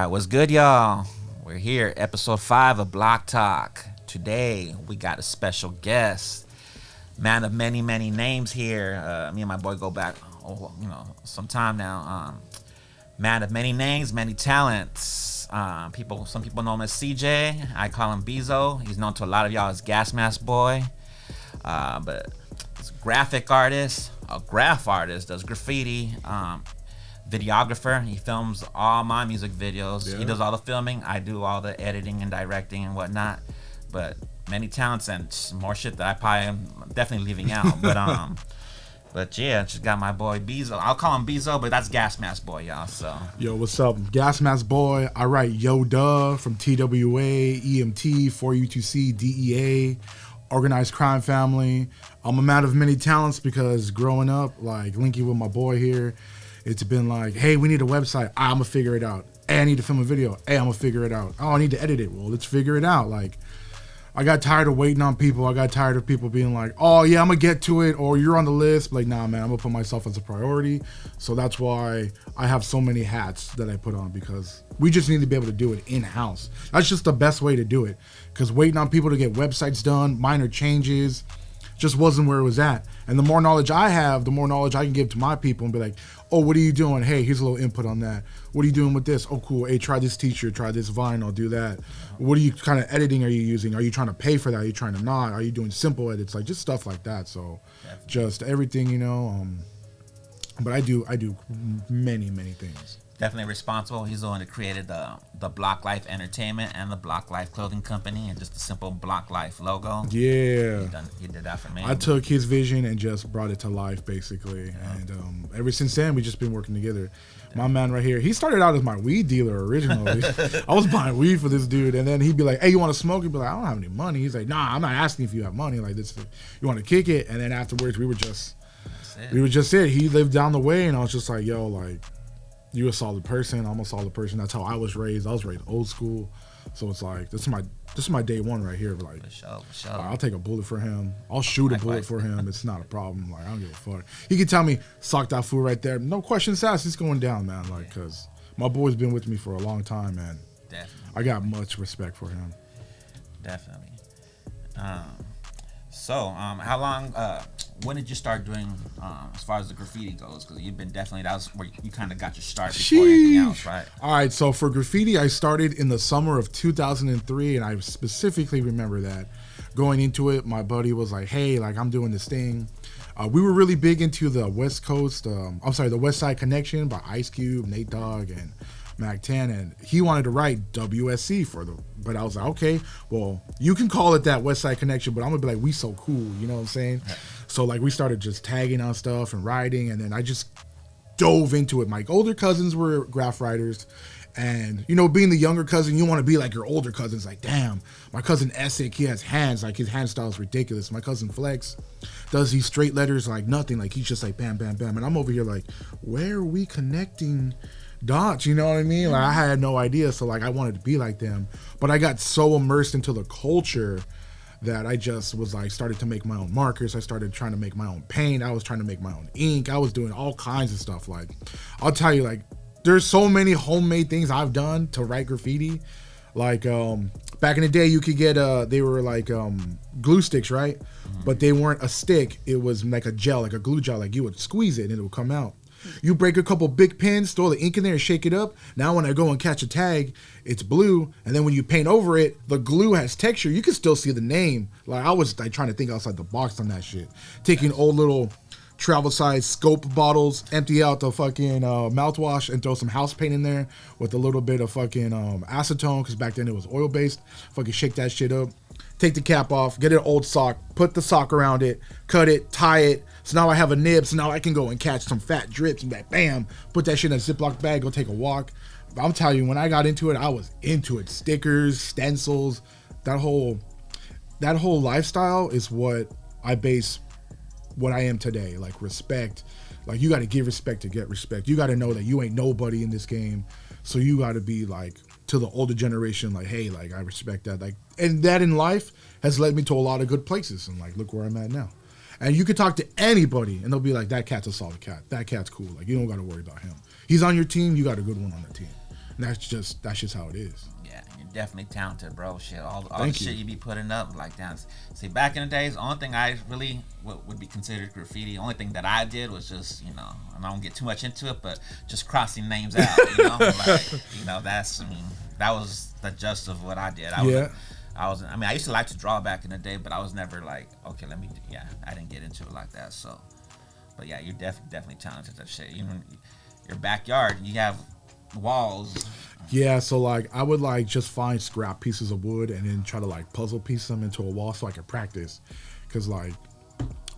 What's good, y'all? We're here, episode 5 of Blocc Talk. Today, we got a special guest, man of many, many names here. Me and my boy go back, some time now. Man of many names, many talents. Some people know him as CJ. I call him Bezo. He's known to a lot of y'all as GasMaskBoy. But he's a graphic artist, a graph artist, does graffiti. Videographer. He films all my music videos. Yeah. He does all the filming. I do all the editing and directing and whatnot. But many talents and more shit that I probably am definitely leaving out. But yeah, just got my boy Bezo. I'll call him Bezo, but that's GasMaskBoy, y'all. So yo, what's up? GasMaskBoy. I write Youtbe from TWA, EMT, 4U2C, DEA, Organized Crime Family. I'm a man of many talents because growing up, like linking with my boy here, it's been like, hey, we need a website. I'm going to figure it out. Hey, I need to film a video. Hey, I'm going to figure it out. Oh, I need to edit it. Well, let's figure it out. Like, I got tired of waiting on people. I got tired of people being like, oh, yeah, I'm going to get to it. Or you're on the list. Like, nah, man, I'm going to put myself as a priority. So that's why I have so many hats that I put on, because we just need to be able to do it in-house. That's just the best way to do it, because waiting on people to get websites done, minor changes, just wasn't where it was at. And the more knowledge I have, the more knowledge I can give to my people and be like, oh, what are you doing? Hey, here's a little input on that. What are you doing with this? Oh, cool. Hey, try this teacher, try this vinyl, do that. What are you kind of editing are you using? Are you trying to pay for that? Are you trying to not? Are you doing simple edits? Like just stuff like that. So just everything, but I do many, many things. Definitely responsible. He's the one that created the Blocc Life Entertainment and the Blocc Life Clothing Company and just the simple Blocc Life logo. Yeah. He did that for me. I took his vision and just brought it to life, basically. Yeah. And ever since then, we've just been working together. My man right here, he started out as my weed dealer originally. I was buying weed for this dude, and then he'd be like, hey, you want to smoke? He'd be like, I don't have any money. He's like, nah, I'm not asking if you have money. Like, this, you want to kick it? And then afterwards, we were just it. He lived down the way, and I was just like, yo, like, you a solid person, I'm a solid person. That's how I was raised. I was raised old school. So it's like, this is my day one right here. Like, for sure. I'll take a bullet for him. I'll shoot a bullet for him. It's not a problem. Like, I don't give a fuck. He can tell me, sock that fool right there. No questions asked. It's going down, man. Like, because my boy's been with me for a long time, man. Definitely. I got much respect for him. Definitely. So, how long, when did you start doing, as far as the graffiti goes? Because you've been that was where you kind of got your start before anything else, right? All right, so for graffiti, I started in the summer of 2003, and I specifically remember that. Going into it, my buddy was like, hey, like, I'm doing this thing. We were really big into the West Coast, the West Side Connection by Ice Cube, Nate Dogg, and Mac 10, and he wanted to write WSC but I was like, okay, well, you can call it that West Side Connection, but I'm gonna be like, we so cool, you know what I'm saying? Yeah. So like we started just tagging on stuff and writing, and then I just dove into it. My older cousins were graph writers, and being the younger cousin, you want to be like your older cousins. Like, damn, my cousin Essek, he has hands, like his hand style is ridiculous. My cousin Flex does these straight letters like nothing, like he's just like bam, bam, bam, and I'm over here like, where are we connecting dots, you know what I mean? Like, I had no idea, so like I wanted to be like them, but I got so immersed into the culture that I just was like, started to make my own markers. I started trying to make my own paint. I was trying to make my own ink. I was doing all kinds of stuff. Like, I'll tell you, like, there's so many homemade things I've done to write graffiti. Like, back in the day, you could get they were like glue sticks, right? Mm-hmm. But they weren't a stick. It was like a gel, like a glue gel. Like, you would squeeze it and it would come out. You break a couple big pins, throw the ink in there and shake it up. Now when I go and catch a tag, it's blue. And then when you paint over it, the glue has texture. You can still see the name. Like, I was like trying to think outside the box on that shit. Taking old little travel size scope bottles, empty out the fucking mouthwash and throw some house paint in there with a little bit of fucking acetone, because back then it was oil based. Fucking shake that shit up. Take the cap off, get an old sock, put the sock around it, cut it, tie it, So now I have a nib, so now I can go and catch some fat drips and bam, put that shit in a Ziploc bag, go take a walk. But I'm telling you, when I got into it, I was into it. Stickers, stencils, that whole lifestyle is what I base what I am today. Like respect. Like you got to give respect to get respect. You got to know that you ain't nobody in this game. So you got to be like to the older generation, like, hey, like I respect that. Like, and that in life has led me to a lot of good places. And like, look where I'm at now. And you can talk to anybody and they'll be like, that cat's a solid cat. That cat's cool. Like you don't got to worry about him. He's on your team. You got a good one on the team. And that's just how it is. Yeah, you're definitely talented, bro. Shit, all the shit you be putting up, like that. See, back in the days, the only thing I really would be considered graffiti, the only thing that I did was just, and I don't get too much into it, but just crossing names out, that's, that was the gist of what I did. I used to like to draw back in the day, but I was never like, okay, I didn't get into it like that. So, but yeah, you're definitely talented at that shit. Your backyard, you have walls. Yeah, so like I would like just find scrap pieces of wood and then try to like puzzle piece them into a wall so I could practice. Cause like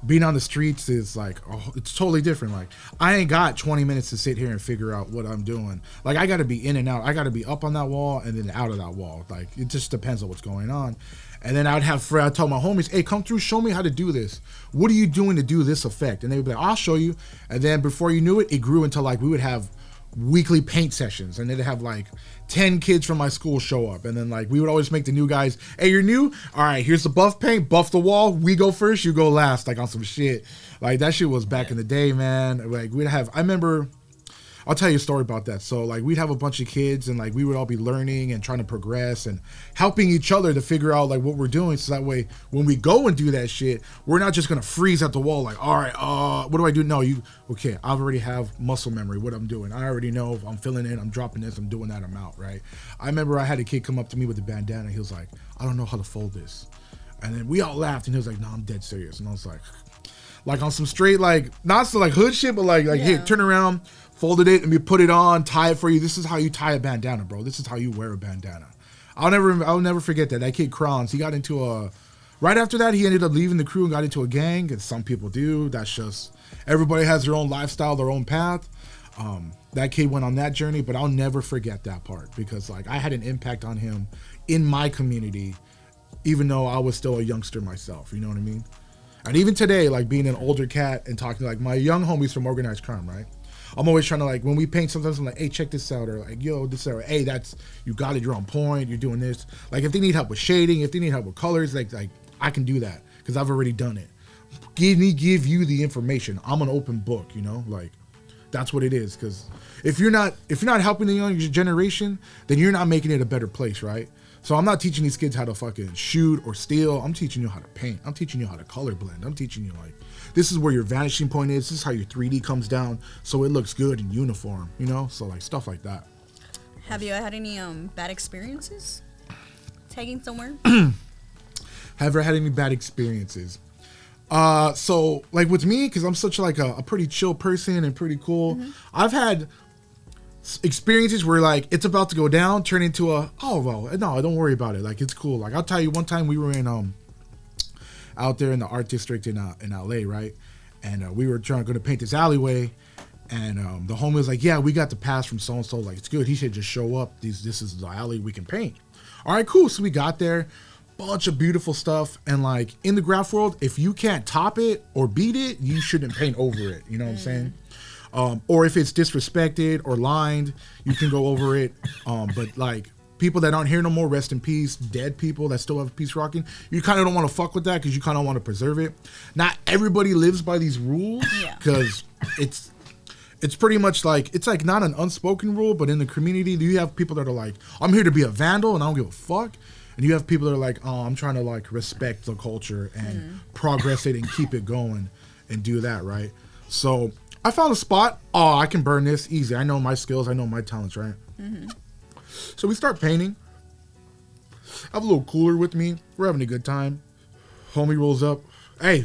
being on the streets is like, it's totally different. Like I ain't got 20 minutes to sit here and figure out what I'm doing. Like I got to be in and out. I got to be up on that wall and then out of that wall. Like it just depends on what's going on. And then I'd tell my homies, hey, come through, show me how to do this. What are you doing to do this effect? And they would be like, I'll show you. And then before you knew it, it grew into like we would have weekly paint sessions, and they'd have like 10 kids from my school show up, and then like we would always make the new guys, hey, you're new, all right, here's the buff paint, buff the wall, we go first, you go last, like on some shit. Like that shit was back in the day, man. Like I remember, I'll tell you a story about that. So like we'd have a bunch of kids and like we would all be learning and trying to progress and helping each other to figure out like what we're doing, so that way when we go and do that shit, we're not just gonna freeze at the wall like, all right, what do I do? No, okay, I already have muscle memory, what I'm doing. I already know if I'm filling in, I'm dropping this, I'm doing that, I'm out, right? I remember I had a kid come up to me with a bandana. He was like, I don't know how to fold this. And then we all laughed and he was like, no, I'm dead serious. And I was like on some straight, like not so like hood shit, but like here, turn around, folded it, and we put it on, tie it for you. This is how you tie a bandana, bro. This is how you wear a bandana. I'll never forget that. That kid Kronz, he got into right after that, he ended up leaving the crew and got into a gang, and some people do. That's just, everybody has their own lifestyle, their own path. That kid went on that journey, but I'll never forget that part because like I had an impact on him in my community, even though I was still a youngster myself, you know what I mean? And even today, like being an older cat and talking to like my young homies from organized crime, right? I'm always trying to like, when we paint sometimes I'm like, hey, check this out, or like, yo, this out, or hey, you got it, you're on point, you're doing this. Like if they need help with shading, if they need help with colors, like I can do that because I've already done it. Give you the information. I'm an open book, like that's what it is. Because if you're not helping the younger generation, then you're not making it a better place, right? So I'm not teaching these kids how to fucking shoot or steal. I'm teaching you how to paint. I'm teaching you how to color blend. I'm teaching you like, this is where your vanishing point is. This is how your 3D comes down so it looks good and uniform, So like stuff like that. Have you had any bad experiences tagging somewhere? Have ever had any bad experiences? So like with me, because I'm such like a pretty chill person and pretty cool, I've had experiences where like it's about to go down, turn into no, don't worry about it. Like it's cool. Like I'll tell you, one time we were in out there in the art district in LA, right? And we were going to paint this alleyway, and the homie was like, yeah, we got the pass from so and so. Like it's good. He should just show up. This is the alley we can paint. All right, cool. So we got there. Bunch of beautiful stuff, and like in the graph world, if you can't top it or beat it, you shouldn't paint over it. You know what I'm saying? Or if it's disrespected or lined, you can go over it. But like people that aren't here no more, rest in peace. Dead people that still have peace rocking, you kind of don't want to fuck with that because you kind of want to preserve it. Not everybody lives by these rules because it's pretty much like, it's like not an unspoken rule, but in the community, you have people that are like, I'm here to be a vandal and I don't give a fuck. And you have people that are like, oh, I'm trying to like respect the culture and progress it and keep it going and do that, right? So I found a spot. Oh, I can burn this easy. I know my skills. I know my talents, right? So we start painting. I have a little cooler with me. We're having a good time. Homie rolls up. Hey,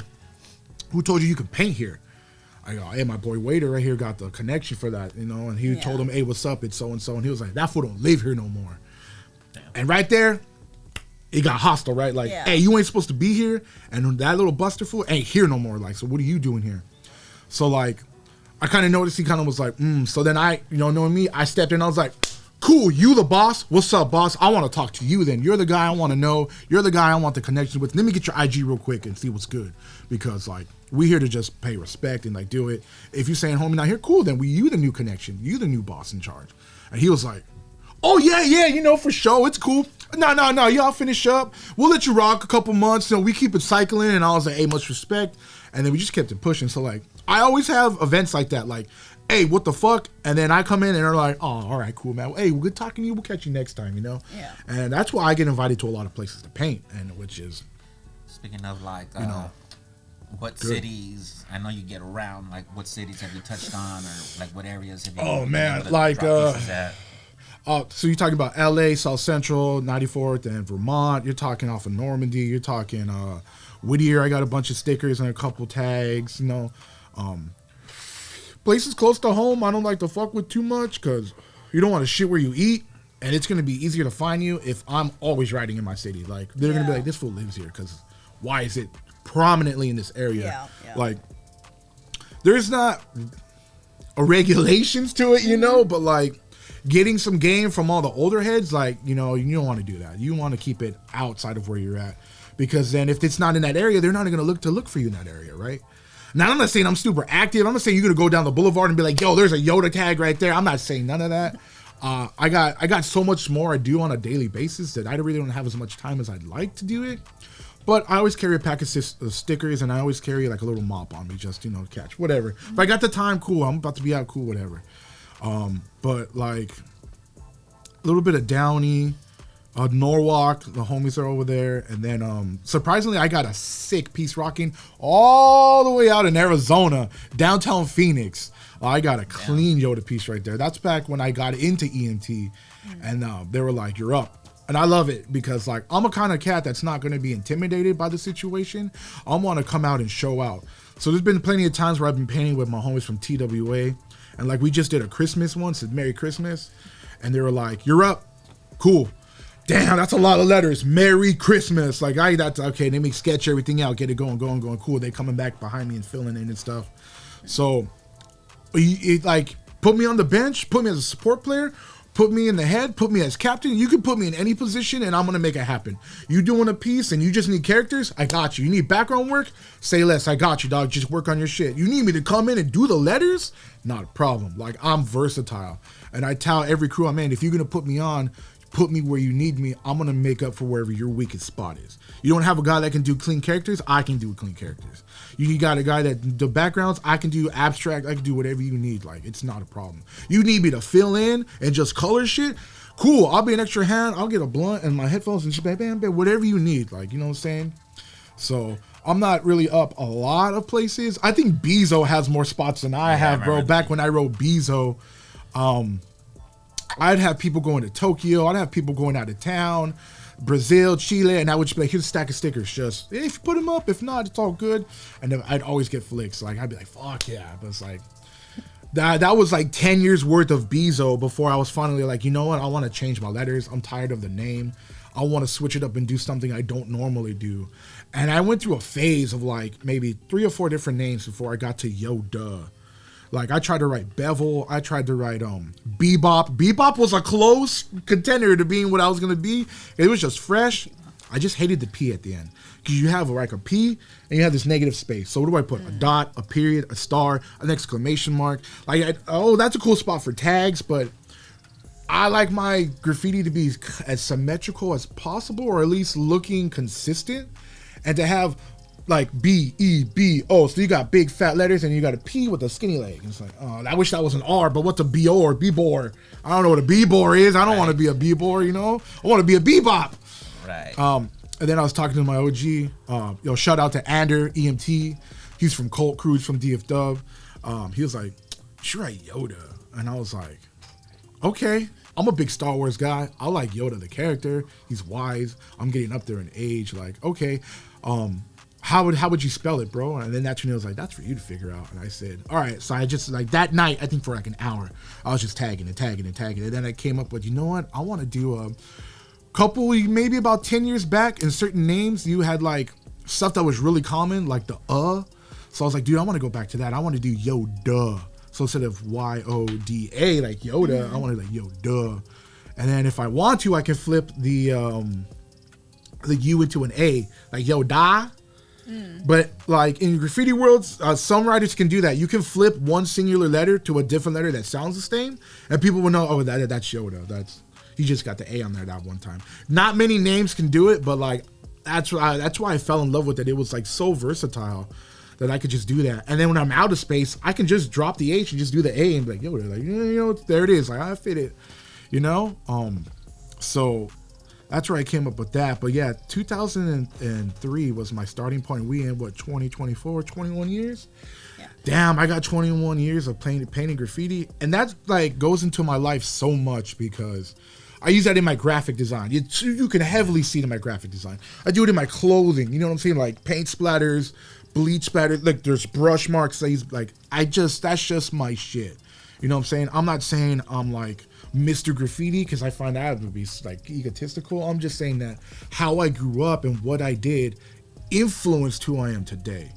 who told you can paint here? I go, hey, my boy Waiter right here got the connection for that, and he told him, hey, what's up? It's so-and-so. And he was like, that fool don't live here no more. Damn. And right there, it got hostile, right? Like, hey, you ain't supposed to be here. And that little buster fool ain't here no more. Like, so what are you doing here? So like, I kind of noticed he kind of was like, So then I, knowing me, I stepped in. I was like, cool, you the boss. What's up, boss? I want to talk to you then. You're the guy I want to know. You're the guy I want the connection with. Let me get your IG real quick and see what's good. Because like, we here to just pay respect and like do it. If you're saying homie not here, cool, then you the new connection. You the new boss in charge. And he was like, oh yeah, for sure. It's cool. No, y'all finish up. We'll let you rock a couple months. We keep it cycling. And I was like, hey, much respect. And then we just kept it pushing. So like, I always have events like that. Like, hey, what the fuck? And then I come in and they're like, oh, all right, cool, man. Hey, good talking to you. We'll catch you next time, Yeah. And that's why I get invited to a lot of places to paint, and which is, speaking of like, what good. Cities? I know you get around. Like, what cities have you touched on, or like what areas have you? Oh man, been able to like drop pieces at? So you're talking about LA, South Central, 94th, and Vermont. You're talking off of Normandy. You're talking Whittier. I got a bunch of stickers and a couple tags. Places close to home, I don't like to fuck with too much because you don't want to shit where you eat, and it's going to be easier to find you if I'm always riding in my city. Like, they're going to be like, this fool lives here because why is it prominently in this area? Yeah. Like, there's not a regulations to it, but like getting some game from all the older heads, like, you don't want to do that. You want to keep it outside of where you're at because then if it's not in that area, they're not going to look for you in that area, right? Now, I'm not saying I'm super active. I'm not saying you're going to go down the boulevard and be like, yo, there's a Yoda tag right there. I'm not saying none of that. I got so much more I do on a daily basis that I really don't have as much time as I'd like to do it. But I always carry a pack of stickers, and I always carry like a little mop on me just, to catch. Whatever. If I got the time, cool. I'm about to be out, cool, whatever. But like a little bit of Downey, Norwalk, the homies are over there, and then surprisingly I got a sick piece rocking all the way out in Arizona, downtown Phoenix. I got a clean Yoda piece right there. That's back when I got into EMT, and they were like, you're up. And I love it because like I'm a kind of cat that's not going to be intimidated by the situation. I want to come out and show out. So there's been plenty of times where I've been painting with my homies from TWA, and like we just did a Christmas one, said Merry Christmas, and they were like, you're up, cool. Damn, that's a lot of letters. Merry Christmas. Like, okay, let me sketch everything out, get it going. Cool. They coming back behind me and filling in and stuff. So, it like, put me on the bench, put me as a support player, put me in the head, put me as captain. You can put me in any position, and I'm going to make it happen. You doing a piece, and you just need characters? I got you. You need background work? Say less. I got you, dog. Just work on your shit. You need me to come in and do the letters? Not a problem. Like, I'm versatile. And I tell every crew I'm in, if you're going to put me on, put me where you need me. I'm going to make up for wherever your weakest spot is. You don't have a guy that can do clean characters? I can do clean characters. You got a guy that the backgrounds, I can do abstract. I can do whatever you need. Like, it's not a problem. You need me to fill in and just color shit? Cool. I'll be an extra hand. I'll get a blunt and my headphones and shit. Bam, whatever you need. Like, you know what I'm saying? So I'm not really up a lot of places. I think Bezo has more spots than I have, bro. Back when I wrote Bezo, I'd have people going to Tokyo. I'd have people going out of town, Brazil, Chile, and I would just be like, here's a stack of stickers. Just, if you put them up, if not, it's all good. And then I'd always get flicks. Like, I'd be like, fuck yeah. But it's like, that was like 10 years worth of Bezo before I was finally like, you know what? I want to change my letters. I'm tired of the name. I want to switch it up and do something I don't normally do. And I went through a phase of like maybe 3 or 4 different names before I got to Yoda. Like, I tried to write Bevel. I tried to write Bebop. Bebop was a close contender to being what I was going to be. It was just fresh. I just hated the P at the end. Because you have like a P and you have this negative space. So what do I put? A dot, a period, a star, an exclamation mark. Like, that's a cool spot for tags, but I like my graffiti to be as symmetrical as possible, or at least looking consistent. And to have like B-E-B-O. So you got big fat letters and you got a P with a skinny leg. It's like, oh, I wish that was an R, but what's a B-O or B-bore? I don't know what a B-bore is. I don't want to be a B-bore, I want to be a bebop. Right. And then I was talking to my OG. Shout out to Ander, EMT. He's from Colt Cruise from DF Dub. He was like, you write Yoda. And I was like, okay. I'm a big Star Wars guy. I like Yoda, the character. He's wise. I'm getting up there in age. Like, okay. How would you spell it, bro? And then that's when he was like, that's for you to figure out. And I said, all right. So I just, like, that night, I think for like an hour, I was just tagging. And then I came up with, you know what? I want to do a couple, maybe about 10 years back, in certain names, you had like stuff that was really common, like the So I was like, dude, I want to go back to that. I want to do yo duh. So instead of Yoda, like Yoda, I want to like yo duh. And then if I want to, I can flip the U into an A, like yo da. But like in graffiti worlds, some writers can do that. You can flip one singular letter to a different letter that sounds the same, and people will know, oh, that's Yoda. He just got the A on there that one time. Not many names can do it, but like that's why I fell in love with it. It was like so versatile that I could just do that. And then when I'm out of space, I can just drop the H and just do the A and be like, Yoda, like, you know, there it is. Like I fit it, you know. So that's where I came up with that. But yeah, 2003 was my starting point. We in what, 2024, 21 years? Yeah. Damn, I got 21 years of painting graffiti. And that like goes into my life so much because I use that in my graphic design. You can heavily see it in my graphic design. I do it in my clothing. You know what I'm saying? Like paint splatters, bleach splatters. Like there's brush marks. That's just my shit. You know what I'm saying? I'm not saying I'm like Mr. Graffiti because I find that would be like egotistical. I'm just saying that how I grew up and what I did influenced who I am today.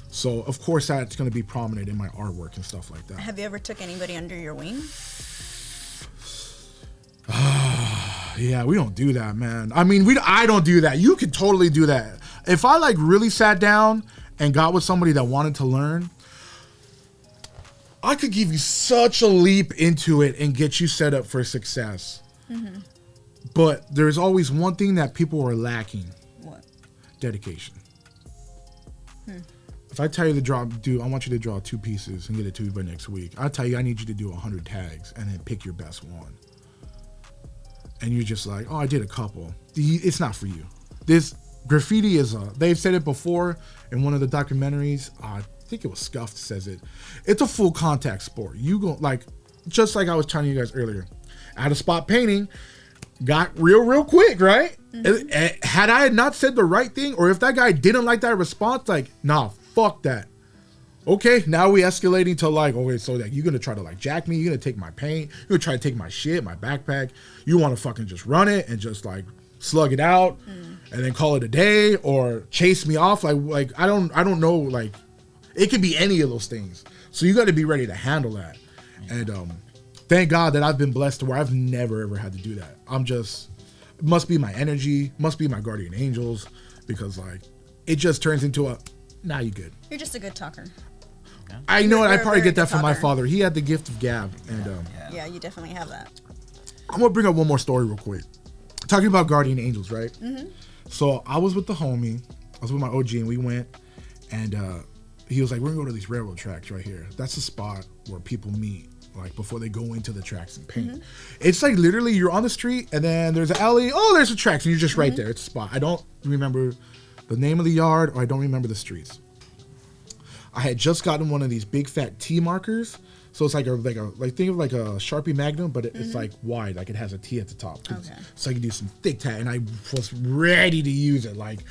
So of course that's going to be prominent in my artwork and stuff like that. Have you ever took anybody under your wing? Yeah, we don't do that, man. I mean, I don't do that. You could totally do that. If I like really sat down and got with somebody that wanted to learn, I could give you such a leap into it and get you set up for success. Mm-hmm. But there's always one thing that people are lacking. What? Dedication. If I tell you to draw, dude, I want you to draw 2 pieces and get it to me by next week. I'll tell you I need you to do 100 tags and then pick your best one. And you're just like, oh, I did a couple. It's not for you. This graffiti is they've said it before in one of the documentaries. I think it was Scuffed says it. It's a full contact sport. You go like, just like I was telling you guys earlier, out of spot painting got real quick, right? Mm-hmm. Had I not said the right thing, or if that guy didn't like that response, like, nah, fuck that. Okay, now we escalating to like, okay, so that you're gonna try to like jack me, you're gonna take my paint, you're gonna try to take my shit, my backpack, you wanna fucking just run it and just like slug it out and then call it a day, or chase me off, like I don't know, like it could be any of those things. So you gotta be ready to handle that. And thank God that I've been blessed to where I've never ever had to do that. It must be my energy, must be my guardian angels, because like it just turns into a, nah, you good. You're just a good talker. I know it. I probably get that talker from my father. He had the gift of gab. And yeah, you definitely have that. I'm going to bring up one more story real quick. Talking about guardian angels, right? Mm-hmm. So I was with the homie. I was with my OG and we went. And he was like, we're going to go to these railroad tracks right here. That's the spot where people meet, like before they go into the tracks and paint. Mm-hmm. It's like literally you're on the street and then there's an alley. Oh, there's the tracks. And you're just right there. It's a spot. I don't remember the name of the yard, or I don't remember the streets. I had just gotten one of these big fat T markers, so it's like think of like a Sharpie Magnum, but it's like wide, like it has a T at the top. Okay. So I can do some thick tat, and I was ready to use it. Like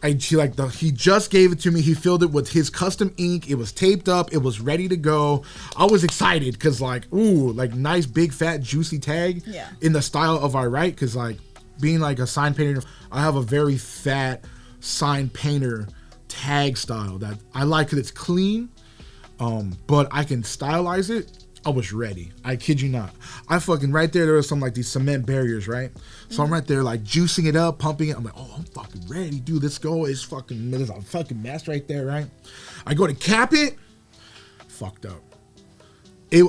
he just gave it to me. He filled it with his custom ink. It was taped up. It was ready to go. I was excited because like, ooh, like nice big fat juicy tag in the style of I write. Because like being like a sign painter, I have a very fat sign painter tag style that I like because it's clean, but I can stylize it. I was ready. I kid you not. I fucking right there was some like these cement barriers, right? So I'm right there like juicing it up, pumping it. I'm like, oh, I'm fucking ready, dude. Let's go. There's a fucking mess right there, right? I go to cap it, fucked up.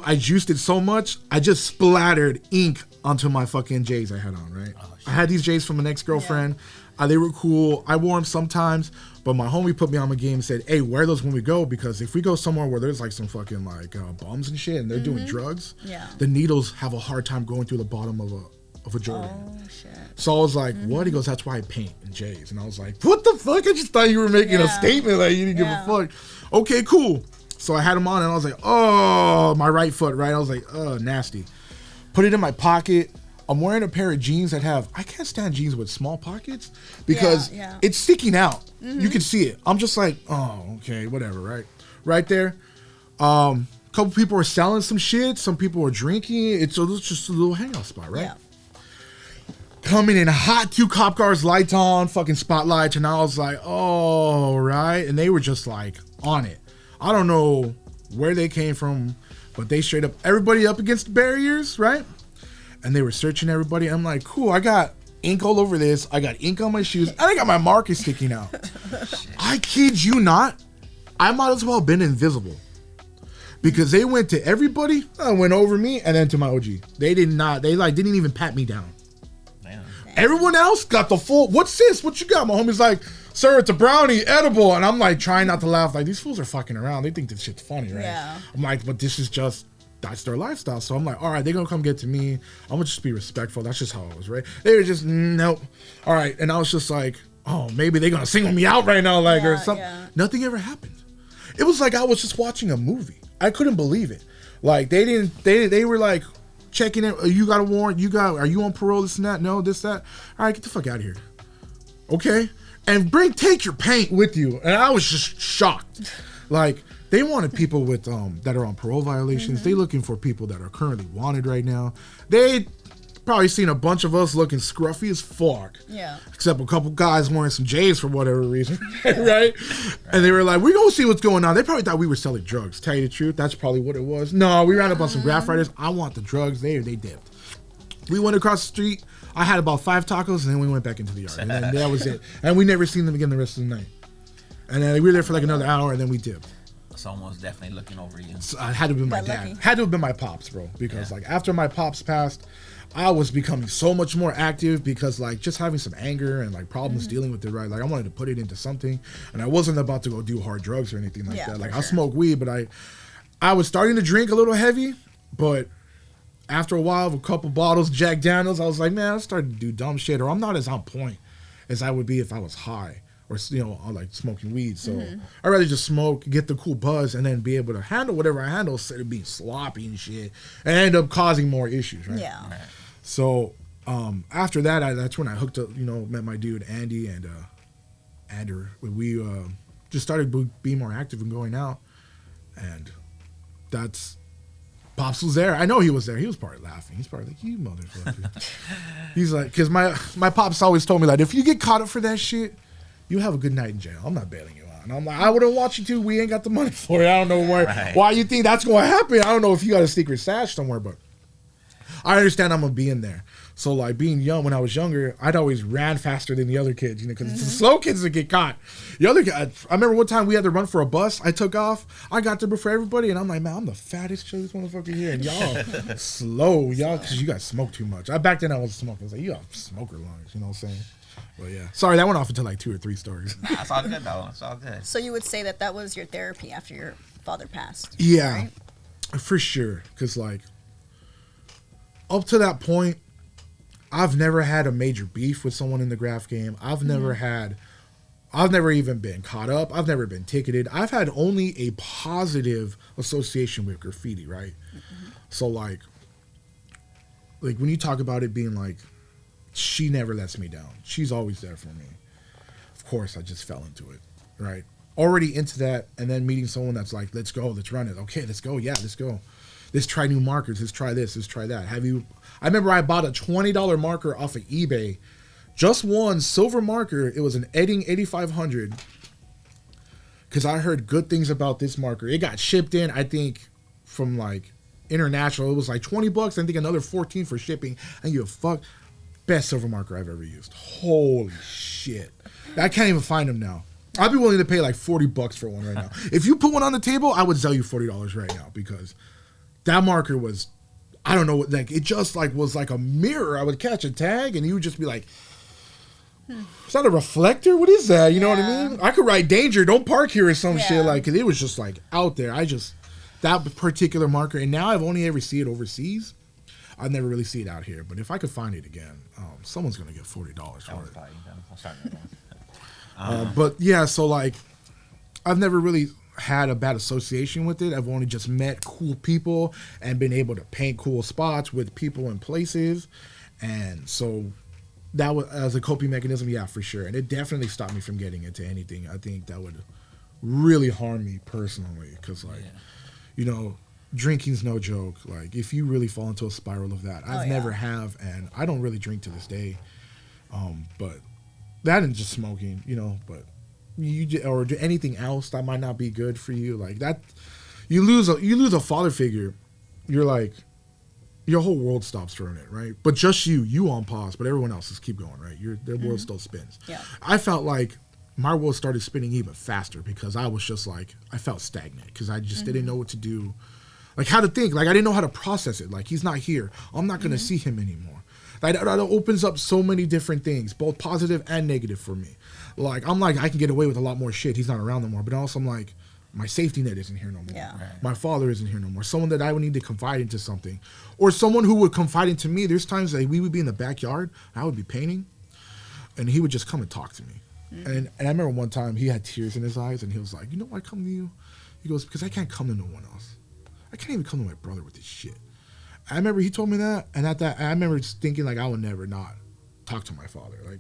I juiced it so much, I just splattered ink onto my fucking J's I had on, right? Oh, I had these J's from an ex-girlfriend. Yeah. They were cool. I wore them sometimes, but my homie put me on my game and said, hey, wear those when we go, because if we go somewhere where there's like some fucking like bums and shit and they're doing drugs, the needles have a hard time going through the bottom of a Jordan. Oh, shit. So I was like, what? He goes, that's why I paint in J's. And I was like, what the fuck? I just thought you were making a statement. Like, you didn't give a fuck. Okay, cool. So I had them on and I was like, oh, my right foot, right? I was like, oh, nasty. Put it in my pocket. I'm wearing a pair of jeans I can't stand jeans with small pockets because it's sticking out. Mm-hmm. You can see it. I'm just like, oh, okay, whatever, right? Right there. Couple people are selling some shit. Some people are drinking. It's just a little hangout spot, right? Yeah. Coming in hot, 2 cop cars, lights on, fucking spotlights. And I was like, oh, right. And they were just like on it. I don't know where they came from, but they straight up everybody up against the barriers, right? And they were searching everybody. I'm like, cool, I got ink all over this. I got ink on my shoes. And I got my marker sticking out. I kid you not. I might as well have been invisible. Because they went to everybody, went over me, and then to my OG. They didn't even pat me down. Damn. Everyone else got the full, what's this? What you got? My homie's like, sir, it's a brownie, edible. And I'm like, trying not to laugh. Like, these fools are fucking around. They think this shit's funny, right? Yeah. I'm like, but this is just, that's their lifestyle. So I'm like, all right, they're going to come get to me. I'm going to just be respectful. That's just how it was, right? They were just, nope. All right. And I was just like, oh, maybe they're going to single me out right now, like, or something. Yeah. Nothing ever happened. It was like I was just watching a movie. I couldn't believe it. Like, they were like checking it. You got a warrant? Are you on parole? This and that? No, this, that. All right, get the fuck out of here. Okay. And take your paint with you. And I was just shocked. Like, they wanted people with that are on parole violations. They looking for people that are currently wanted right now. They probably seen a bunch of us looking scruffy as fuck. Yeah. Except a couple guys wearing some J's for whatever reason. right? And they were like, we're going to see what's going on. They probably thought we were selling drugs. Tell you the truth, that's probably what it was. No, we ran up on some graph writers. I want the drugs. They dipped. We went across the street. I had about 5 tacos, and then we went back into the yard. And then that was it. And we never seen them again the rest of the night. And then we were there for like another hour, and then we dipped. Someone was definitely looking over you. So it had to have been my dad. Lucky. Had to have been my pops, bro. Because like after my pops passed, I was becoming so much more active because like just having some anger and like problems dealing with it, right? Like I wanted to put it into something, and I wasn't about to go do hard drugs or anything like that. Like I smoke weed, but I was starting to drink a little heavy, but after a while, a couple bottles of Jack Daniels, I was like, man, I started to do dumb shit, or I'm not as on point as I would be if I was high. Or, like smoking weed. So I'd rather just smoke, get the cool buzz, and then be able to handle whatever I handle instead of being sloppy and shit and end up causing more issues, right? Yeah. Right. So after that, that's when I hooked up, met my dude, Andy, and Andrew. We just started being more active and going out. And that's, Pops was there. I know he was there. He was probably laughing. He's probably like, you motherfucker. He's like, because my Pops always told me, like, if you get caught up for that shit, you have a good night in jail. I'm not bailing you out. And I'm like, I wouldn't want you to. We ain't got the money for it. I don't know why you think that's going to happen. I don't know if you got a secret stash somewhere, but I understand I'm going to be in there. So, like, being young, when I was younger, I'd always ran faster than the other kids, because it's the slow kids that get caught. The other guys, I remember one time we had to run for a bus. I took off. I got there before everybody, and I'm like, man, I'm the fattest, chillest motherfucker here. And y'all slow, y'all, because you guys smoke too much. Back then, I was smoking. I was like, you got smoker lungs, you know what I'm saying? Well, yeah. Sorry, that went off into like 2 or 3 stories. Nah, it's all good, though. It's all good. So you would say that was your therapy after your father passed? Yeah, right? For sure. Because, like, up to that point, I've never had a major beef with someone in the graph game. I've never even been caught up. I've never been ticketed. I've had only a positive association with graffiti, right? So, like when you talk about it being like, she never lets me down. She's always there for me. Of course, I just fell into it, right? Already into that, and then meeting someone that's like, let's go, let's run it. Okay, let's go. Yeah, let's go. Let's try new markers. Let's try this. Let's try that. I remember I bought a $20 marker off of eBay. Just one silver marker. It was an Edding 8500. Because I heard good things about this marker. It got shipped in, I think, from like international. It was like $20. I think another 14 for shipping. And you fuck. Best silver marker I've ever used. Holy shit. I can't even find them now. I'd be willing to pay like $40 for one right now. If you put one on the table, I would sell you $40 right now, because that marker was, I don't know, like it just like was like a mirror. I would catch a tag and you would just be like, is that a reflector? What is that? You know what I mean? I could write danger, don't park here or some shit. Like, it was just like out there. That particular marker, and now I've only ever seen it overseas. I never really see it out here, but if I could find it again, someone's gonna get $40 for it. But yeah, so like, I've never really had a bad association with it. I've only just met cool people and been able to paint cool spots with people and places, and so that was as a coping mechanism, yeah, for sure. And it definitely stopped me from getting into anything. I think that would really harm me personally, because drinking's no joke. Like, if you really fall into a spiral of that, I've never have, and I don't really drink to this day. But that and just smoking, but or do anything else that might not be good for you, like that, you lose a father figure, you're like, your whole world stops for a minute, right? But just you on pause, but everyone else is keep going, right? Their world still spins. Yeah. I felt like my world started spinning even faster because I was just like, I felt stagnant because I just didn't know what to do, like how to think, like I didn't know how to process it. Like he's not here, I'm not gonna see him anymore. That opens up so many different things, both positive and negative for me. Like I'm like, I can get away with a lot more shit. He's not around no more. But also I'm like, my safety net isn't here no more. Yeah. Right. My father isn't here no more. Someone that I would need to confide into something, or someone who would confide into me. There's times that we would be in the backyard, I would be painting, and he would just come and talk to me. And I remember one time he had tears in his eyes, and he was like, "You know why I come to you?" He goes, "Because I can't come to no one else. I can't even come to my brother with this shit." I remember he told me that, and at that I remember just thinking like I would never not talk to my father. Like,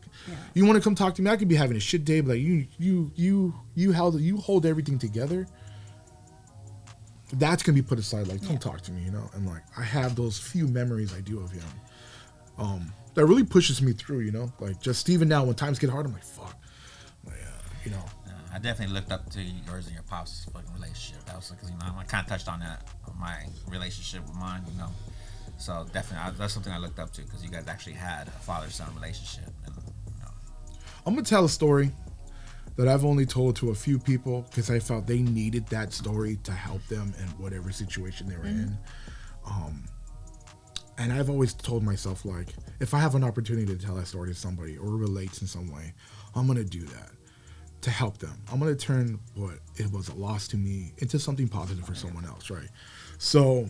you want to come talk to me? I could be having a shit day, but like you hold everything together. That's gonna be put aside. Like, don't talk to me, you know. And like, I have those few memories I do of him. That really pushes me through, you know. Like, just even now when times get hard, I'm like, fuck, like, you know. I definitely looked up to yours and your pops' fucking relationship. That was because, you know, I kind of touched on that, my relationship with mine, you know. So definitely, that's something I looked up to because you guys actually had a father-son relationship. And, you know. I'm gonna tell a story that I've only told to a few people because I felt they needed that story to help them in whatever situation they were in. And I've always told myself, like, if I have an opportunity to tell that story to somebody or relates in some way, I'm gonna do that to help them. I'm gonna turn what it was a loss to me into something positive for someone else, right? So,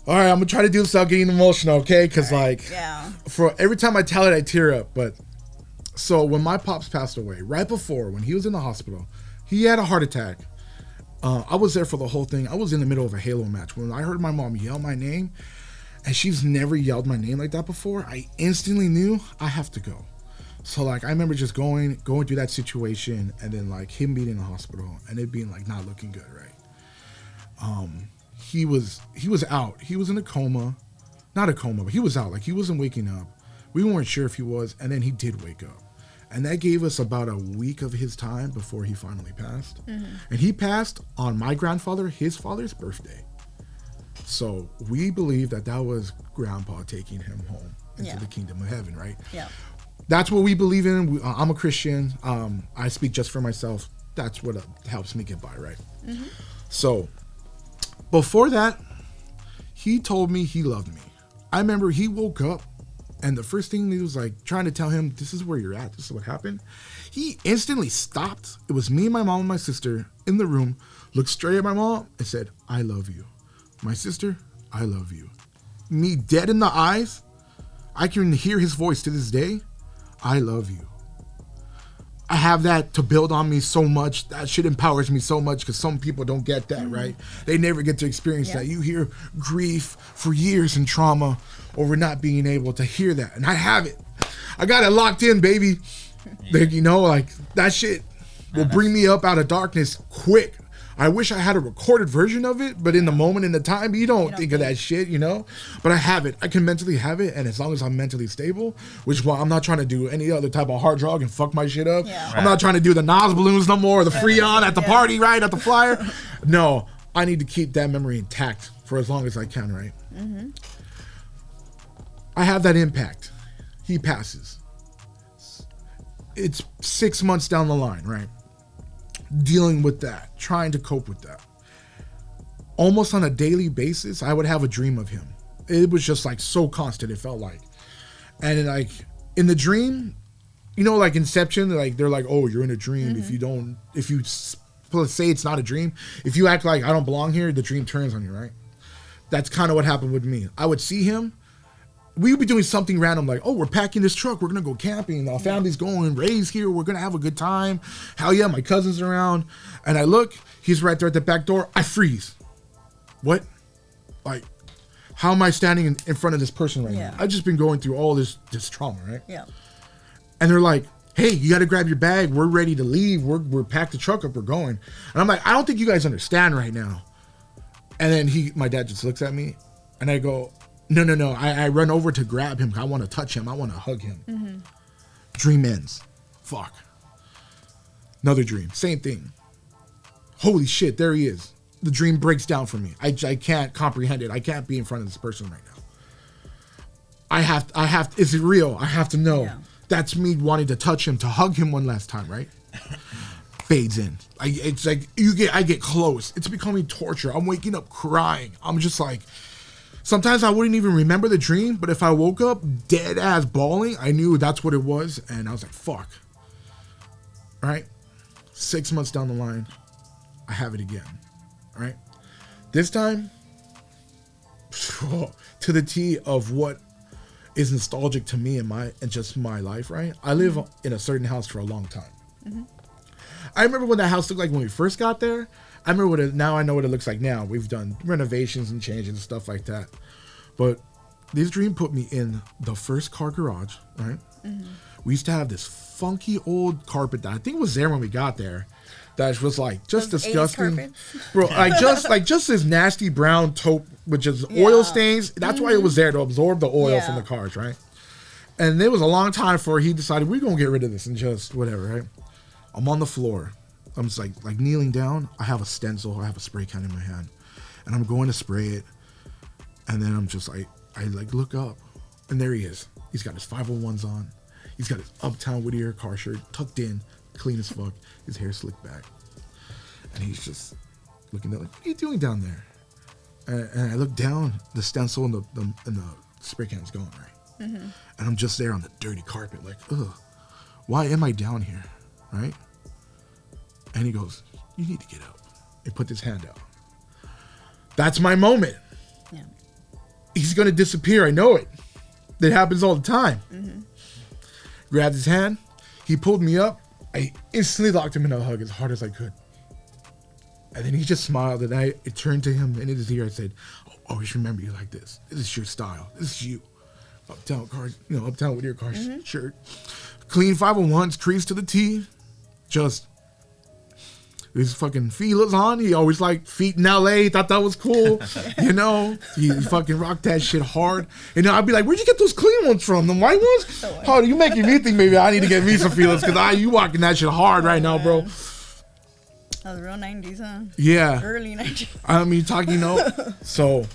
all right, I'm gonna try to do this without getting emotional, okay? Because for every time I tell it, I tear up. But so when my pops passed away, right before when he was in the hospital, he had a heart attack. I was there for the whole thing. I was in the middle of a Halo match when I heard my mom yell my name, and she's never yelled my name like that before. I instantly knew I have to go. So like I remember just going through that situation, and then like him being in the hospital and it being like not looking good, right? He was out. He was in a coma, not a coma, but he was out. Like he wasn't waking up. We weren't sure if he was, and then he did wake up. And that gave us about a week of his time before he finally passed. And he passed on my grandfather, his father's birthday. So we believe that was Grandpa taking him home into the kingdom of heaven, right? Yeah. That's what we believe in. I'm a Christian. I speak just for myself. That's what helps me get by, right? So before that, he told me he loved me. I remember he woke up, and the first thing he was like trying to tell him, this is where you're at, this is what happened. He instantly stopped. It was me, my mom, and my sister in the room, looked straight at my mom and said, "I love you." My sister, "I love you." Me dead in the eyes. I can hear his voice to this day. "I love you." I have that to build on me so much. That shit empowers me so much because some people don't get that, right? They never get to experience that. You hear grief for years and trauma over not being able to hear that. And I have it. I got it locked in, baby. Like, you know, like that shit will bring me up out of darkness quick. I wish I had a recorded version of it, but in the moment, in the time, you don't think of that shit, you know? But I have it. I can mentally have it, and as long as I'm mentally stable, which is why I'm not trying to do any other type of hard drug and fuck my shit up. Yeah. I'm not trying to do the Nas balloons no more, or the Freon at the party, right, at the flyer. No, I need to keep that memory intact for as long as I can, right? I have that impact. He passes. It's 6 months down the line, right? Dealing with that, trying to cope with that. Almost on a daily basis, I would have a dream of him. It was just like so constant, it felt like. And like in the dream, you know, like Inception, like they're like, oh, you're in a dream. If you say it's not a dream, if you act like I don't belong here, the dream turns on you, right? That's kind of what happened with me. I would see him. We would be doing something random like, oh, we're packing this truck. We're going to go camping. Our family's going, Ray's here. We're going to have a good time. Hell yeah, my cousin's around. And I look, he's right there at the back door. I freeze. What? Like, how am I standing in front of this person right now? I've just been going through all this trauma, right? Yeah. And they're like, hey, you got to grab your bag. We're ready to leave. We're packed the truck up. We're going. And I'm like, I don't think you guys understand right now. And then my dad just looks at me and I go, no. I run over to grab him. I want to touch him. I want to hug him. Dream ends. Fuck. Another dream. Same thing. Holy shit, there he is. The dream breaks down for me. I can't comprehend it. I can't be in front of this person right now. I have, is it real? I have to know. Yeah. That's me wanting to touch him, to hug him one last time, right? Fades in. It's like, I get close. It's becoming torture. I'm waking up crying. I'm just like, sometimes I wouldn't even remember the dream, but if I woke up dead ass bawling, I knew that's what it was. And I was like, fuck. All right. 6 months down the line, I have it again. All right. This time, to the T of what is nostalgic to me and just my life, right? I live in a certain house for a long time. Mm-hmm. I remember what that house looked like when we first got there. I remember now I know what it looks like now. We've done renovations and changes and stuff like that. But this dream put me in the first car garage, right? Mm-hmm. We used to have this funky old carpet that I think was there when we got there. That was like just those disgusting, bro. Just this nasty brown taupe with just oil stains. That's why it was there, to absorb the oil from the cars, right? And it was a long time before he decided we're gonna get rid of this and just whatever, right? I'm on the floor. I'm just like kneeling down. I have a stencil. I have a spray can in my hand, and I'm going to spray it. And then I'm just like, I look up, and there he is. He's got his 501s on. He's got his Uptown Whittier car shirt tucked in, clean as fuck. His hair slicked back. And he's just looking at like, what are you doing down there? And I look down, the stencil and the spray can's gone, right? Mm-hmm. And I'm just there on the dirty carpet, like, ugh, why am I down here, right? And he goes, you need to get up. He put his hand out. That's my moment. Yeah. He's going to disappear. I know it. That happens all the time. Mm-hmm. Grabbed his hand. He pulled me up. I instantly locked him in a hug as hard as I could. And then he just smiled, and I turned to him, and in his ear I said, always remember you like this. This is your style. This is you. Uptown with your car shirt. Clean 501s, crease to the T. Just his fucking feelers on. He always liked feet in LA. Thought that was cool. He fucking rocked that shit hard. And I'd be like, where'd you get those clean ones from? The white ones? Oh, you making me think maybe I need to get me some feelers, because you walking that shit hard right now, bro. That was real 90s, huh? Yeah. Early 90s. I mean, so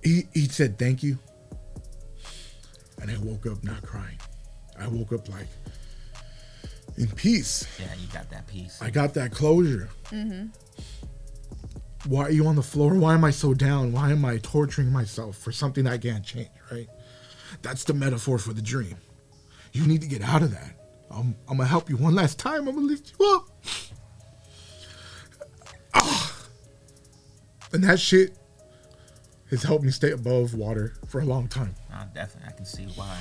he said thank you. And I woke up not crying. I woke up like in peace. Yeah, you got that peace. I got that closure. Mm-hmm. Why are you on the floor? Why am I so down? Why am I torturing myself for something I can't change, right? That's the metaphor for the dream. You need to get out of that. I'm going to help you one last time. I'm going to lift you up. And that shit has helped me stay above water for a long time. Definitely. I can see why.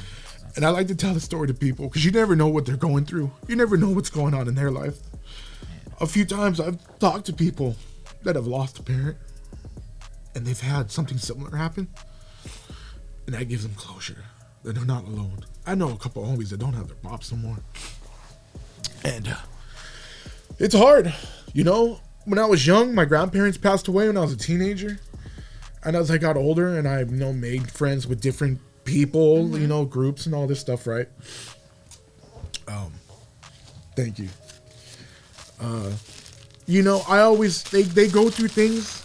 And I like to tell the story to people because you never know what they're going through. You never know what's going on in their life. Yeah. A few times I've talked to people that have lost a parent and they've had something similar happen. And that gives them closure. That they're not alone. I know a couple of homies that don't have their pops no more. And it's hard. When I was young, my grandparents passed away when I was a teenager. And as I got older and I, made friends with different people, groups and all this stuff, right? Thank you. I always, they go through things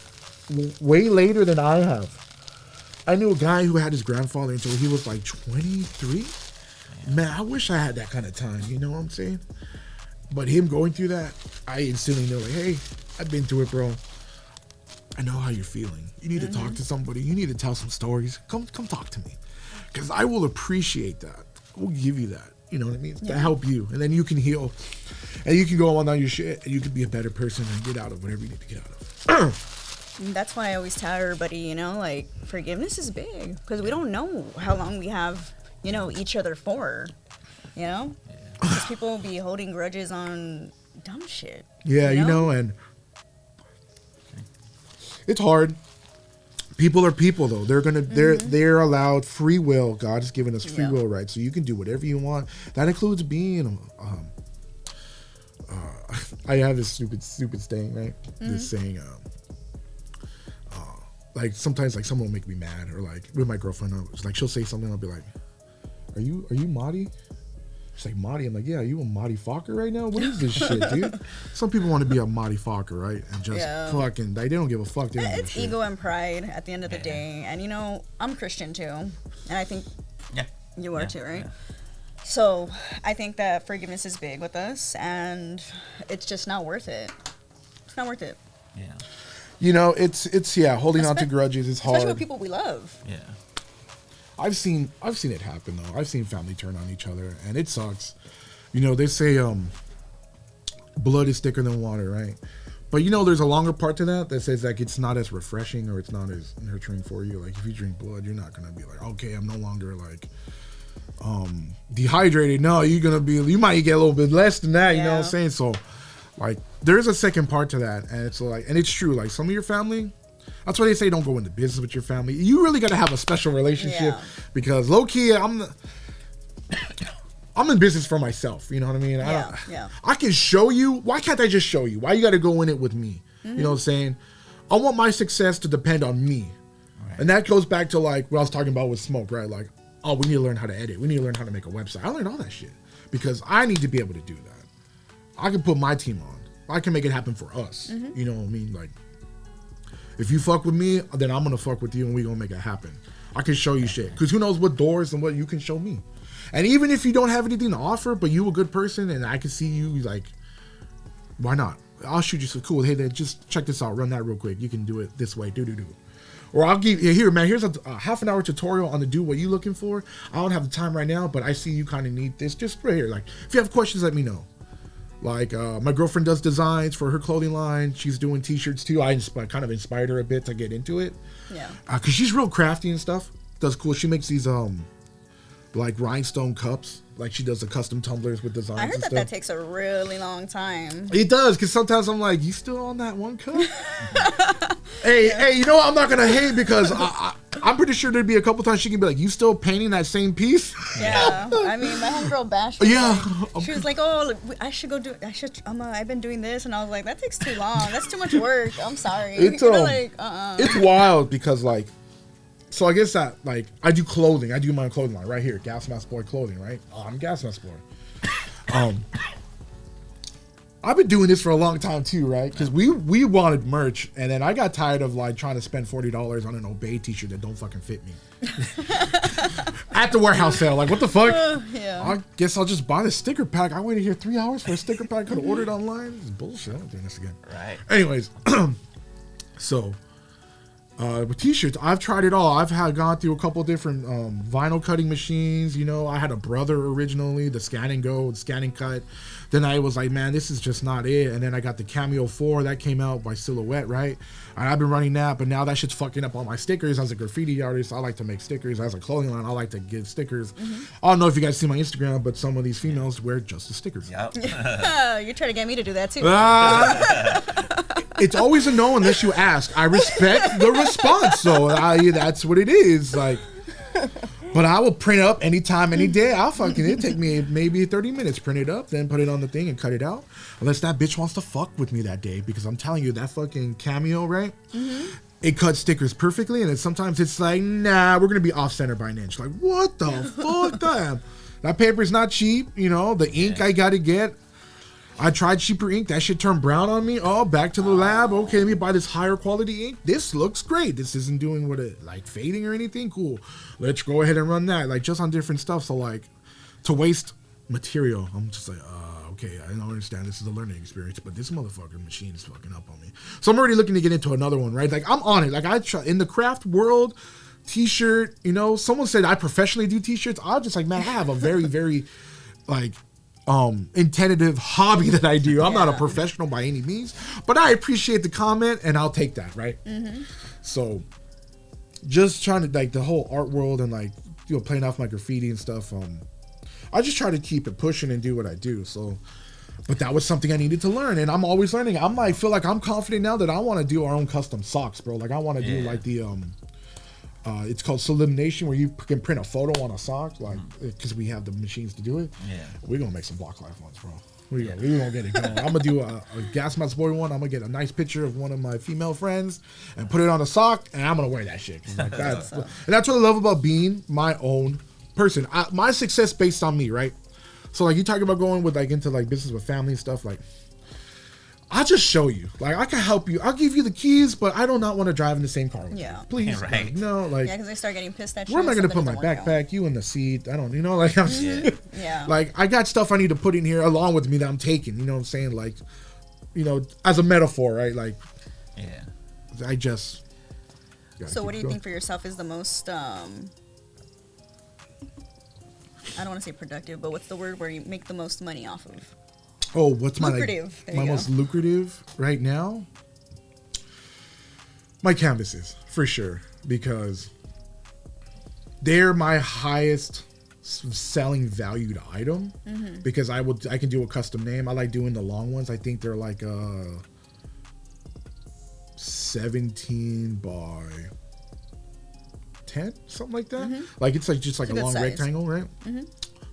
way later than I have. I knew a guy who had his grandfather until he was like 23. Man, I wish I had that kind of time. You know what I'm saying? But him going through that, I instantly know, like, hey, I've been through it, bro. I know how you're feeling. You need to talk to somebody. You need to tell some stories. Come talk to me. Because I will appreciate that. I will give you that. You know what I mean? Yeah. To help you. And then you can heal. And you can go on your shit. And you can be a better person and get out of whatever you need to get out of. That's why I always tell everybody, forgiveness is big. Because we don't know how long we have, each other for. Because people will be holding grudges on dumb shit. Yeah, and it's hard. People are people, though. They're allowed free will. God has given us free will, right? So you can do whatever you want. That includes being. I have this stupid saying, right? Mm-hmm. This saying, like sometimes like someone will make me mad, or like with my girlfriend, it's like she'll say something, I'll be like, "Are you Marty?" She's like, Marty. I'm like, yeah, you a Marty Fokker right now? What is this shit, dude? Some people want to be a Marty Fokker, right? And just fucking, they don't give a fuck. It's ego and pride at the end of the day. And, you know, I'm Christian too. And I think you are too, right? Yeah. So I think that forgiveness is big with us. And it's just not worth it. It's not worth it. Yeah. You know, it's holding on to grudges is hard. Especially with people we love. Yeah. I've seen it happen though. I've seen family turn on each other, and it sucks. You know, they say blood is thicker than water, right? But you know, there's a longer part to that says like it's not as refreshing or it's not as nurturing for you. Like if you drink blood, you're not gonna be like, okay, I'm no longer like dehydrated. No, you might get a little bit less than that. You know what I'm saying? So like there's a second part to that, and it's like, and it's true. Like some of your family. That's why they say don't go into business with your family. You really got to have a special relationship because low key, I'm in business for myself. You know what I mean? I can show you. Why can't I just show you? Why you got to go in it with me? Mm-hmm. You know what I'm saying? I want my success to depend on me. Right. And that goes back to like what I was talking about with Smoke, right? Like, oh, we need to learn how to edit. We need to learn how to make a website. I learned all that shit because I need to be able to do that. I can put my team on. I can make it happen for us. Mm-hmm. You know what I mean? Like, if you fuck with me, then I'm gonna fuck with you, and we gonna make it happen. I can show you shit, cause who knows what doors and what you can show me. And even if you don't have anything to offer, but you a good person, and I can see you, like, why not? I'll shoot you some cool. Hey, then just check this out. Run that real quick. You can do it this way. Do. Or I'll give you here, man. Here's a half an hour tutorial on the do what you looking for. I don't have the time right now, but I see you kind of need this. Just right here. Like, if you have questions, let me know. Like, my girlfriend does designs for her clothing line. She's doing t-shirts too. I kind of inspired her a bit to get into it. Yeah. Cause she's real crafty and stuff. Does cool. She makes these like rhinestone cups. Like she does the custom tumblers with designs. I heard and that takes a really long time. It does, cause sometimes I'm like, you still on that one cup? Hey, you know what? I'm not gonna hate because I'm pretty sure there'd be a couple times she can be like, you still painting that same piece? Yeah. I mean, my homegirl Bash. She was like, oh, I should go do. I've been doing this, and I was like, that takes too long. That's too much work. I'm sorry. It's It's wild because like. So I guess that, like, I do clothing. I do my own clothing line right here. GasMaskBoy clothing, right? Oh, I'm GasMaskBoy. I've been doing this for a long time too, right? Because we wanted merch, and then I got tired of like trying to spend $40 on an Obey t-shirt that don't fucking fit me. At the warehouse sale, like, what the fuck? Yeah. I guess I'll just buy the sticker pack. I waited here 3 hours for a sticker pack. Could have ordered online. This is bullshit. I'm not doing this again. Right. Anyways, so. With t-shirts, I've tried it all. I've gone through a couple different vinyl cutting machines. You know, I had a brother originally, the scan and go, the scan and cut. Then I was like, man, this is just not it. And then I got the Cameo 4 that came out by Silhouette, right? And I've been running that, but now that shit's fucking up all my stickers. As a graffiti artist, I like to make stickers. As a clothing line, I like to give stickers. Mm-hmm. I don't know if you guys see my Instagram, but some of these females wear just the stickers. Yep. You're trying to get me to do that too. It's always a no unless you ask. I respect the response, so that's what it is. Like, but I will print up anytime, any day. It'll take me maybe 30 minutes. Print it up, then put it on the thing and cut it out. Unless that bitch wants to fuck with me that day, because I'm telling you, that fucking Cameo, right? Mm-hmm. It cuts stickers perfectly, and then sometimes it's like, nah, we're gonna be off center by an inch. Like, what the fuck, damn? That paper's not cheap, you know. The ink I gotta get. I tried cheaper ink. That shit turned brown on me. Oh, back to the lab. Okay, let me buy this higher quality ink. This looks great. This isn't doing what it, like, fading or anything. Cool. Let's go ahead and run that. Like, just on different stuff. So, like, to waste material, I'm just like, okay, I don't understand. This is a learning experience, but this motherfucking machine is fucking up on me. So I'm already looking to get into another one, right? Like, I'm on it. Like, in the craft world, t-shirt, you know, someone said I professionally do t-shirts. I was just like, man, I have a very, very, like, intensive hobby that I do. I'm not a professional by any means, but I appreciate the comment and I'll take that, right? Mm-hmm. So just trying to, like, the whole art world and, like, you know, playing off my graffiti and stuff, I just try to keep it pushing and do what I do. So, but that was something I needed to learn, and I'm always learning. I feel like I'm confident now that I want to do our own custom socks, bro. Like, I want to do like the it's called sublimation, where you can print a photo on a sock, like, because we have the machines to do it. Yeah, we're gonna make some Blocc Life ones, bro. We're gonna get it going. I'm gonna do a GasMaskBoy one. I'm gonna get a nice picture of one of my female friends and put it on a sock, and I'm gonna wear that shit. Like, and that's what I love about being my own person. My success based on me, right? So like you talk about going with like into like business with family and stuff, like I'll just show you. Like I can help you. I'll give you the keys, but I do not want to drive in the same car with you. Please. Right. Like, no, like Yeah, because I start getting pissed at you. where am I gonna put my something doesn't work backpack? You in the seat. I don't like I'm Yeah. like I got stuff I need to put in here along with me that I'm taking, you know what I'm saying? Like, you know, as a metaphor, right? Like I just So what do you think for yourself is the most I don't want to say productive, but what's the word where you make the most money off of? Oh, what's lucrative? my most lucrative right now? My canvases, for sure, because they're my highest selling valued item. Because I can do a custom name. I like doing the long ones. I think they're like 17 by 10, something like that. Like it's like just like a long size. Rectangle, right?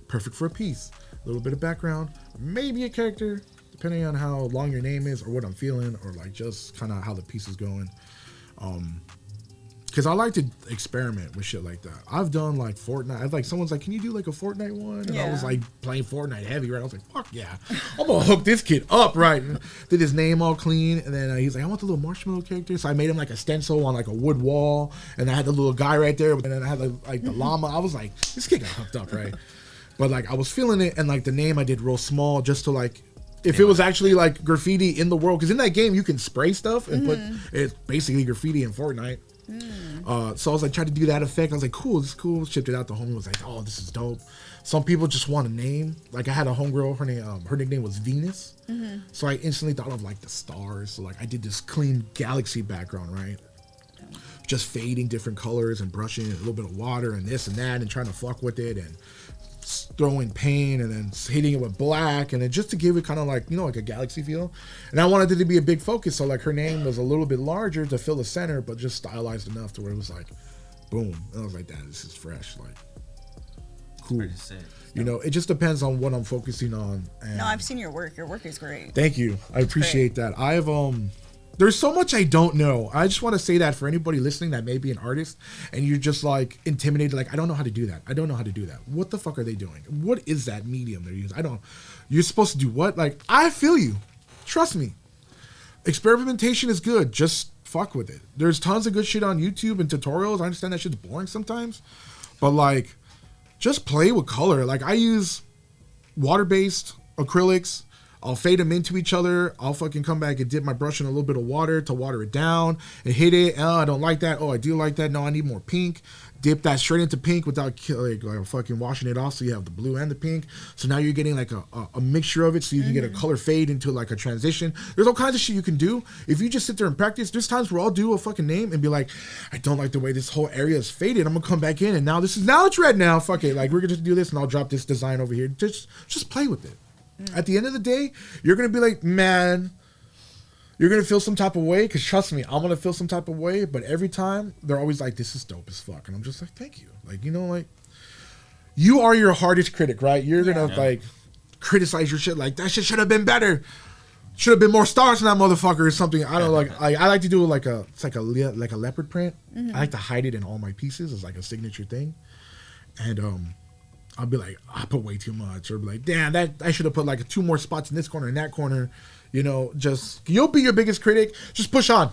Perfect for a piece. A little bit of background, maybe a character, depending on how long your name is or what I'm feeling, or like just kind of how the piece is going. Because I like to experiment with shit like that. I've done like Fortnite. I've like someone's like, can you do like a Fortnite one? And I was like playing Fortnite heavy, right? I was like, fuck yeah, I'm gonna hook this kid up, right? Did his name all clean, and then he's like, I want the little marshmallow character, so I made him like a stencil on like a wood wall, and I had the little guy right there, and then I had like the llama. I was like, this kid got hooked up, right? But like I was feeling it, and like the name I did real small, just to like, if it was actually like graffiti in the world, because in that game you can spray stuff and put it's basically graffiti in Fortnite. So I was like trying to do that effect. I was like, cool, this is cool. Shipped it out. The homie was like, oh, this is dope. Some people just want a name. Like I had a homegirl, her nickname was Venus. So I instantly thought of like the stars. So like I did this clean galaxy background, right? Just fading different colors and brushing a little bit of water and this and that and trying to fuck with it and throwing paint and then hitting it with black and then just to give it kind of like, you know, like a galaxy feel. And I wanted it to be a big focus, so like her name was a little bit larger to fill the center, but just stylized enough to where it was like boom. And I was like, damn, this is fresh, like cool. You know, it just depends on what I'm focusing on. And no, I've seen your work is great. Thank you, I appreciate that. I've there's so much I don't know. I just want to say that for anybody listening that may be an artist and you're just like intimidated, like, I don't know how to do that. I don't know how to do that. What the fuck are they doing? What is that medium they're using? You're supposed to do what? Like, I feel you. Trust me. Experimentation is good. Just fuck with it. There's tons of good shit on YouTube and tutorials. I understand that shit's boring sometimes. But like, just play with color. Like, I use water-based acrylics. I'll fade them into each other. I'll fucking come back and dip my brush in a little bit of water to water it down and hit it. Oh, I don't like that. Oh, I do like that. No, I need more pink. Dip that straight into pink without like fucking washing it off, so you have the blue and the pink. So now you're getting like a mixture of it, so you can get a color fade into like a transition. There's all kinds of shit you can do. If you just sit there and practice, there's times where I'll do a fucking name and be like, I don't like the way this whole area is faded. I'm gonna come back in and now it's red now. Fuck it. Like we're gonna just do this and I'll drop this design over here. Just play with it. At the end of the day, you're going to be like, man, you're going to feel some type of way. Because trust me, I'm going to feel some type of way. But every time, they're always like, this is dope as fuck. And I'm just like, thank you. Like, you know, like, you are your hardest critic, right? You're going to, like, criticize your shit. Like, that shit should have been better. Should have been more stars in that motherfucker or something. I don't like, I like to do like a leopard print. I like to hide it in all my pieces. It's like a signature thing. And, I'll be like, I put way too much, or be like, damn, that I should have put like 2 more spots in this corner and that corner. You know, just you'll be your biggest critic. Just push on.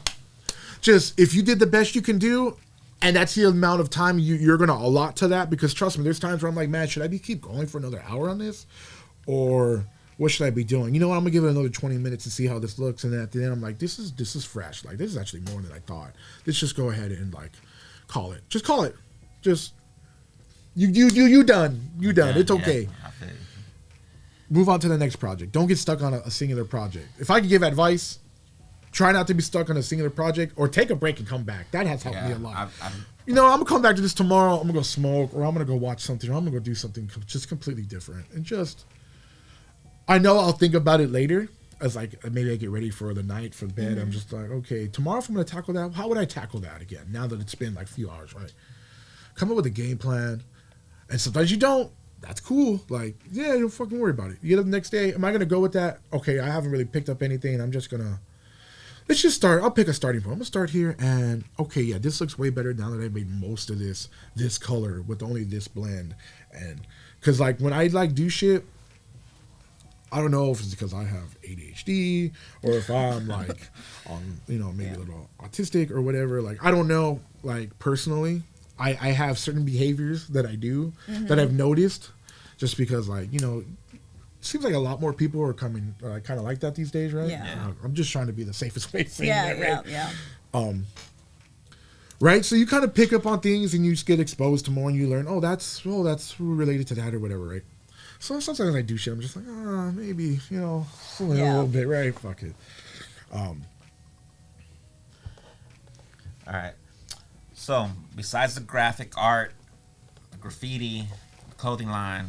Just if you did the best you can do, and that's the amount of time you're gonna allot to that. Because trust me, there's times where I'm like, man, should I keep going for another hour on this, or what should I be doing? You know what? I'm gonna give it another 20 minutes and see how this looks. And then at the end, I'm like, this is fresh. Like this is actually more than I thought. Let's just go ahead and like call it. Just call it. Just. You done. You done. It's okay. Yeah, move on to the next project. Don't get stuck on a singular project. If I could give advice, try not to be stuck on a singular project or take a break and come back. That has helped me a lot. You know, I'm going to come back to this tomorrow. I'm going to go smoke, or I'm going to go watch something, or I'm going to go do something just completely different. And just, I know I'll think about it later as like, maybe I get ready for the night, for bed. I'm just like, okay, tomorrow if I'm going to tackle that, how would I tackle that again? Now that it's been like a few hours, right? Come up with a game plan. And sometimes you don't. That's cool. Like, yeah, don't fucking worry about it. You get up the next day. Am I going to go with that? Okay, I haven't really picked up anything. And I'm just going to, let's just start. I'll pick a starting point. I'm going to start here. And, okay, yeah, this looks way better now that I made most of this color with only this blend. And, because, like, when I, like, do shit, I don't know if it's because I have ADHD or if I'm like, maybe a little autistic or whatever. Like, I don't know. Like, personally, I have certain behaviors that I do that I've noticed just because, like, it seems like a lot more people are coming kind of like that these days, right? Yeah. I'm just trying to be the safest way of saying that, right? Yeah. Right, so you kind of pick up on things and you just get exposed to more and you learn, that's related to that or whatever, right? So sometimes I do shit, I'm just like, maybe, a little bit, right? Fuck it. All right. So, besides the graphic art, the graffiti, the clothing line,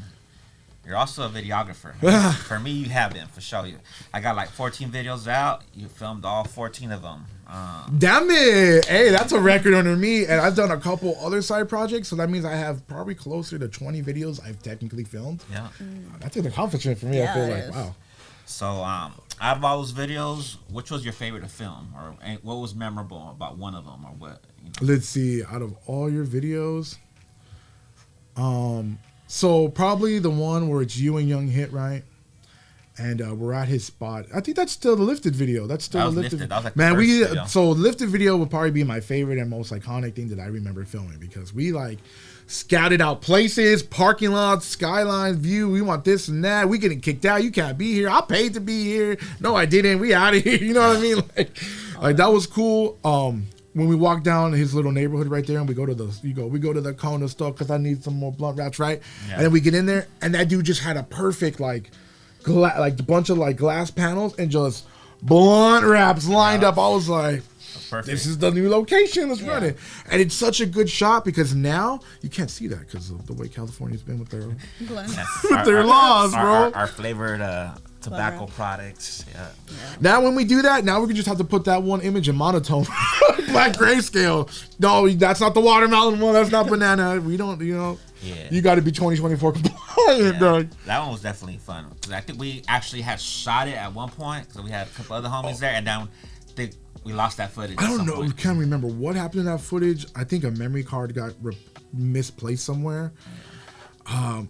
you're also a videographer. For me, you have been, for sure. I got like 14 videos out. You filmed all 14 of them. Damn it! Hey, that's a record under me. And I've done a couple other side projects, so that means I have probably closer to 20 videos I've technically filmed. Yeah. That's an accomplishment for me. I feel like, wow. So, out of all those videos, which was your favorite to film? Or what was memorable about one of them? Or what? Let's see. Out of all your videos, so probably the one where it's you and Young Hit, right? And we're at his spot. I think that's still the lifted video. That's still the lifted. That was like man, the first video. So lifted video would probably be my favorite and most iconic thing that I remember filming because we like scouted out places, parking lots, skylines, view. We want this and that. We getting kicked out. You can't be here. I paid to be here. No, I didn't. We out of here. You know what I mean? Like that was cool. When we walk down his little neighborhood right there and we go to the corner store because I need some more blunt wraps, right? Yeah. And then we get in there and that dude just had a perfect a bunch of like glass panels and just blunt wraps lined up. I was like, this is the new location. Let's run it. And it's such a good shot because now you can't see that because of the way California's been with their laws, bro. Our flavored tobacco products. Yeah. Now when we do that, now we can just have to put that one image in monotone, black grayscale. No, that's not the watermelon one. That's not banana. We don't, Yeah. You got to be 2024 compliant, dog. That one was definitely fun. Cause I think we actually had shot it at one point. So we had a couple other homies there, and then we lost that footage. I don't know. I can't remember what happened in that footage. I think a memory card got misplaced somewhere,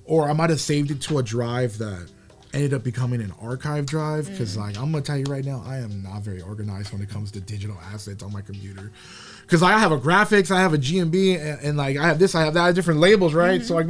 or I might have saved it to a drive that ended up becoming an archive drive. Because I'm gonna tell you right now, I am not very organized when it comes to digital assets on my computer. Because I have a graphics, I have a GMB, and like I have this, I have that, different labels, right? So like,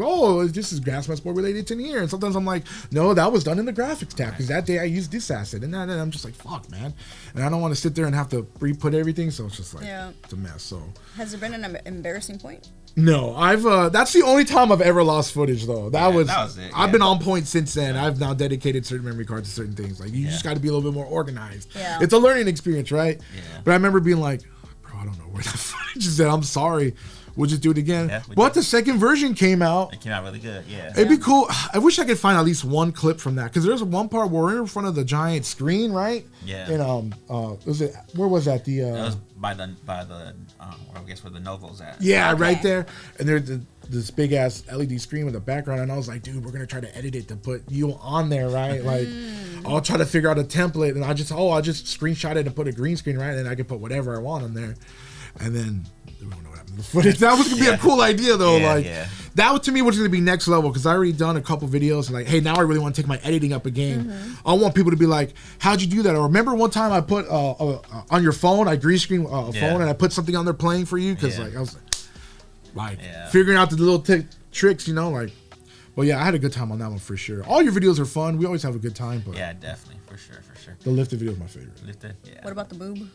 this is GasMaskBoy related to here. And sometimes I'm like, no, that was done in the graphics tab because that day I used this asset, and then I'm just like, fuck, man. And I don't want to sit there and have to re-put everything, so it's just like, it's a mess. So has there been an embarrassing point? No, I've that's the only time I've ever lost footage though. That was it. I've been on point since then. I've now dedicated certain memory cards to certain things. Like you just got to be a little bit more organized. Yeah. It's a learning experience, right? Yeah. But I remember being like, I don't know where that footage is at. I'm sorry. We'll just do it again. Yeah, but the second version came out. It came out really good, yeah. It'd be cool. I wish I could find at least one clip from that because there's one part where we're in front of the giant screen, right? Yeah. And where was that? It was by the I guess where the Novo's at. Yeah, right there. And there's this big ass LED screen with a background, and I was like, dude, we're gonna try to edit it to put you on there, right? Like, I'll try to figure out a template, and I'll just screenshot it and put a green screen, right? And then I can put whatever I want on there, and then we don't know what happened to the footage. That was gonna be a cool idea though. That to me was gonna be next level because I already done a couple videos and like, hey, now I really want to take my editing up a game. I want people to be like, how'd you do that? Or remember one time I put on your phone, I green screen a phone and I put something on there playing for you because like I was like figuring out the little tricks, But yeah, I had a good time on that one for sure. All your videos are fun. We always have a good time. But yeah, definitely, for sure. The lifted video is my favorite. Lifted, yeah. What about the boob?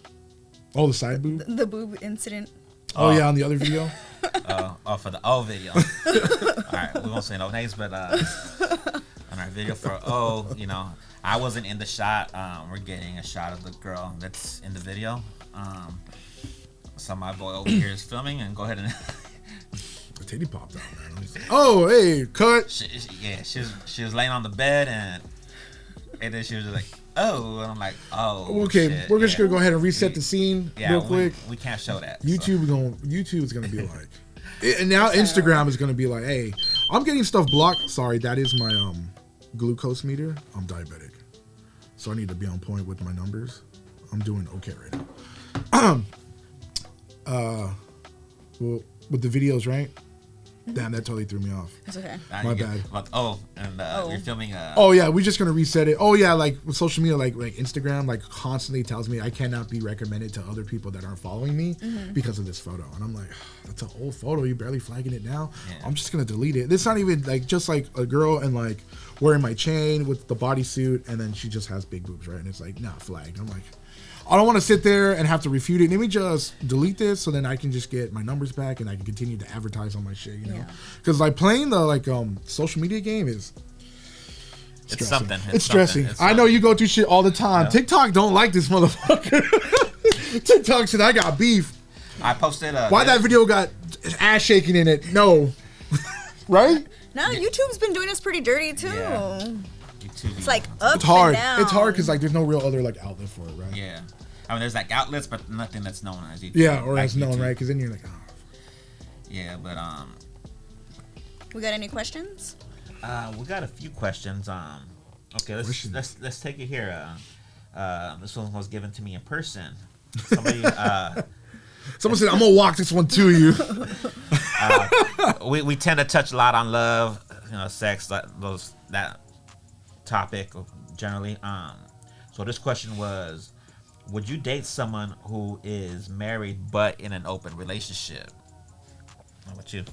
Oh, the side boob? The boob incident. Oh yeah, on the other video. For the O video. All right, we won't say no names, but on our video for O, I wasn't in the shot. We're getting a shot of the girl that's in the video. So my boy over here is filming, and go ahead and. The titty popped out, man. Oh, hey, cut. She was laying on the bed, and then she was just like, oh, and I'm like, oh. Okay, shit. We're just gonna go ahead and reset the scene real quick. We can't show that. YouTube is gonna be like, and now Instagram is gonna be like, hey, I'm getting stuff blocked. Sorry, that is my glucose meter. I'm diabetic, so I need to be on point with my numbers. I'm doing okay right now. Well, with the videos, right? Damn, that totally threw me off. It's okay. My bad. We're filming. Oh yeah, we're just gonna reset it. Oh yeah, like with social media, like Instagram, like constantly tells me I cannot be recommended to other people that aren't following me because of this photo, and I'm like, that's an old photo. You barely flagging it now. Yeah. I'm just gonna delete it. It's not even like just like a girl and like wearing my chain with the bodysuit, and then she just has big boobs, right? And it's like, nah, flagged. I'm like, I don't want to sit there and have to refute it. Let me just delete this so then I can just get my numbers back and I can continue to advertise on my shit, you know? Because like playing the social media game is it's something. It's stressing. I know you go through shit all the time. Yeah. TikTok don't like this motherfucker. TikTok said I got beef. I posted why that video got ass shaking in it? No. Right? No, YouTube's been doing us pretty dirty too. Yeah. It's like up it's hard. and down. It's hard because like there's no real other like outlet for it, right? Yeah. I mean, there's like outlets, but nothing that's known as YouTube. Yeah, or like as known, right? Because then you're like, oh. Yeah, but We got any questions? We got a few questions. Okay, let's take it here. This one was given to me in person. Somebody. Someone said, "I'm gonna walk this one to you." We tend to touch a lot on love, sex, that topic generally. So this question was, would you date someone who is married but in an open relationship? How about you?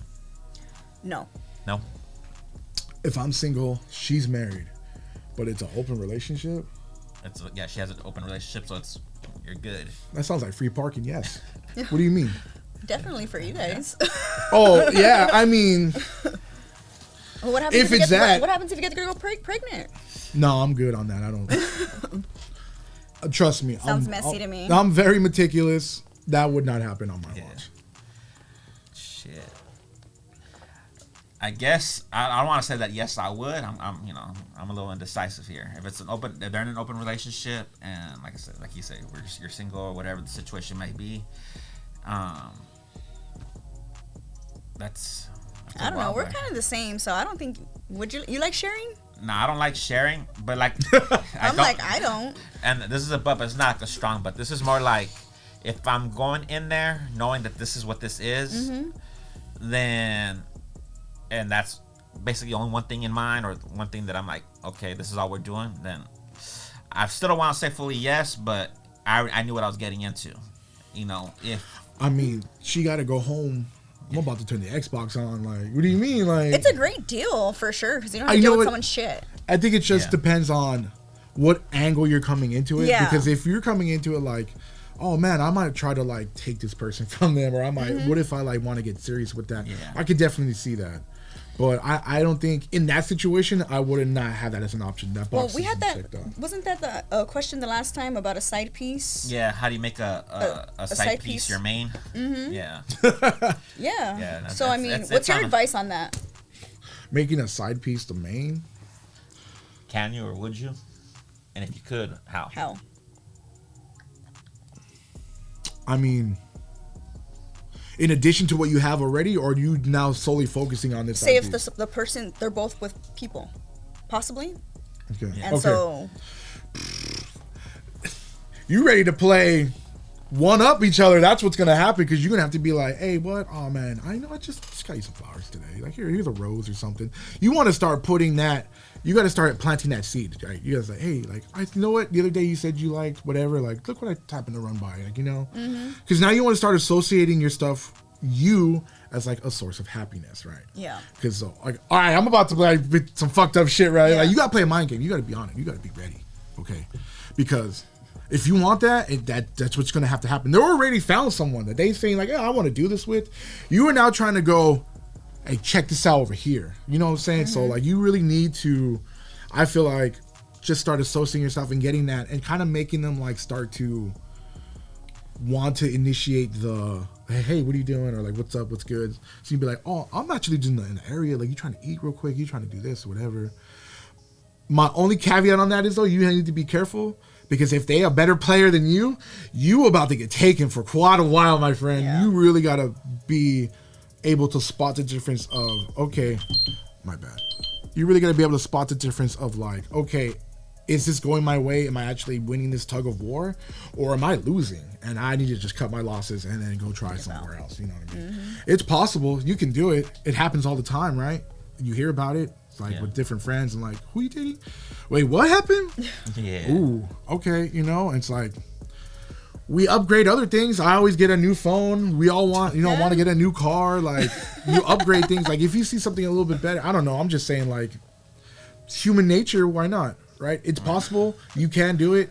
No. No? If I'm single, she's married, but it's an open relationship? She has an open relationship, so you're good. That sounds like free parking, yes. What do you mean? Definitely for you guys. Oh, yeah, I mean... Well, what happens what happens if you get the girl pregnant? No, I'm good on that. I don't... Trust me. Sounds messy to me. I'm very meticulous. That would not happen on my watch. Shit. I guess I don't want to say that. Yes, I would. I'm a little indecisive here. If they're in an open relationship, and like I said, like you say, you're single or whatever the situation may be. That's I don't know. We're kind of the same, so I don't think. Would you like sharing? No, I don't like sharing, but like I don't. And this is but it's not like a strong. But this is more like if I'm going in there knowing that this is what this is, then, and that's basically only one thing in mind or one thing that I'm like, okay, this is all we're doing. Then I still don't want to say fully yes, but I knew what I was getting into. I mean, she got to go home. I'm about to turn the Xbox on. Like, what do you mean? Like, it's a great deal for sure because you don't have to deal with someone's shit. I think it just depends on what angle you're coming into it. Yeah. Because if you're coming into it like, oh man, I might try to like take this person from them, or I might. What if I like want to get serious with that? Yeah. I could definitely see that. But I don't think in that situation I would not have that as an option. That box we had that. Wasn't that the question the last time about a side piece? Yeah. How do you make a side piece your main? Mm-hmm. Yeah. Yeah. So I mean, what's your advice on that? Making a side piece the main? Can you or would you? And if you could, how? How? I mean, in addition to what you have already, or are you now solely focusing on this? Say if the person, they're both with people, possibly. Okay. And so, you ready to play one up each other? That's what's gonna happen because you're gonna have to be like, hey, what? Oh man, I know I just got you some flowers today. Like here's a rose or something. You want to start putting that. You got to start planting that seed, right? You got to say, hey, like, you know what? The other day you said you liked whatever. Like, look what I happened to run by. Like, because now you want to start associating your stuff, as like a source of happiness, right? Yeah. Because like, all right, I'm about to play some fucked up shit, right? Yeah. Like, you got to play a mind game. You got to be on it. You got to be ready, okay? Because if you want that, that's what's going to have to happen. They already found someone that they saying like, yeah, I want to do this with. You are now trying to go, hey, check this out over here. You know what I'm saying? So like you really need to, I feel like, just start associating yourself and getting that and kind of making them like start to want to initiate the, hey, what are you doing? Or like, what's up? What's good? So you'd be like, oh, I'm actually just in the area. Like you trying to eat real quick. You trying to do this or whatever. My only caveat on that is though, you need to be careful because if they a better player than you about to get taken for quite a while, my friend. Yeah. You really got to be able to spot the difference of, okay, my bad. You really got to be able to spot the difference of like, okay, is this going my way? Am I actually winning this tug of war, or am I losing? And I need to just cut my losses and then go try somewhere else. You know what I mean? It's possible. You can do it. It happens all the time, right? You hear about it, like with different friends, and like, who you dating? Wait, what happened? Yeah. Ooh, okay. You know, it's like we upgrade other things. I always get a new phone. We all want, want to get a new car. Like, you upgrade things. Like, if you see something a little bit better, I don't know. I'm just saying, like, it's human nature. Why not? Right? It's possible. You can do it.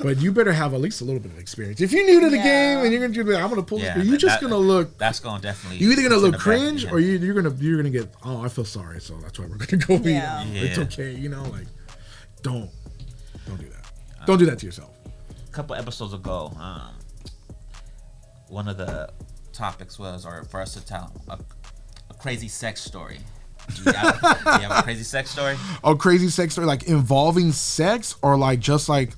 But you better have at least a little bit of experience. If you're new to the game and you're gonna do that, I'm gonna pull this. You're just gonna look. That's gonna definitely. You're either gonna look cringe or you're gonna get. Oh, I feel sorry, so that's why we're gonna go. Yeah. It's okay, like, don't do that. Don't do that to yourself. A couple episodes ago, one of the topics was, or for us to tell a crazy sex story. Do you have a crazy sex story? A crazy sex story, like involving sex, or like just like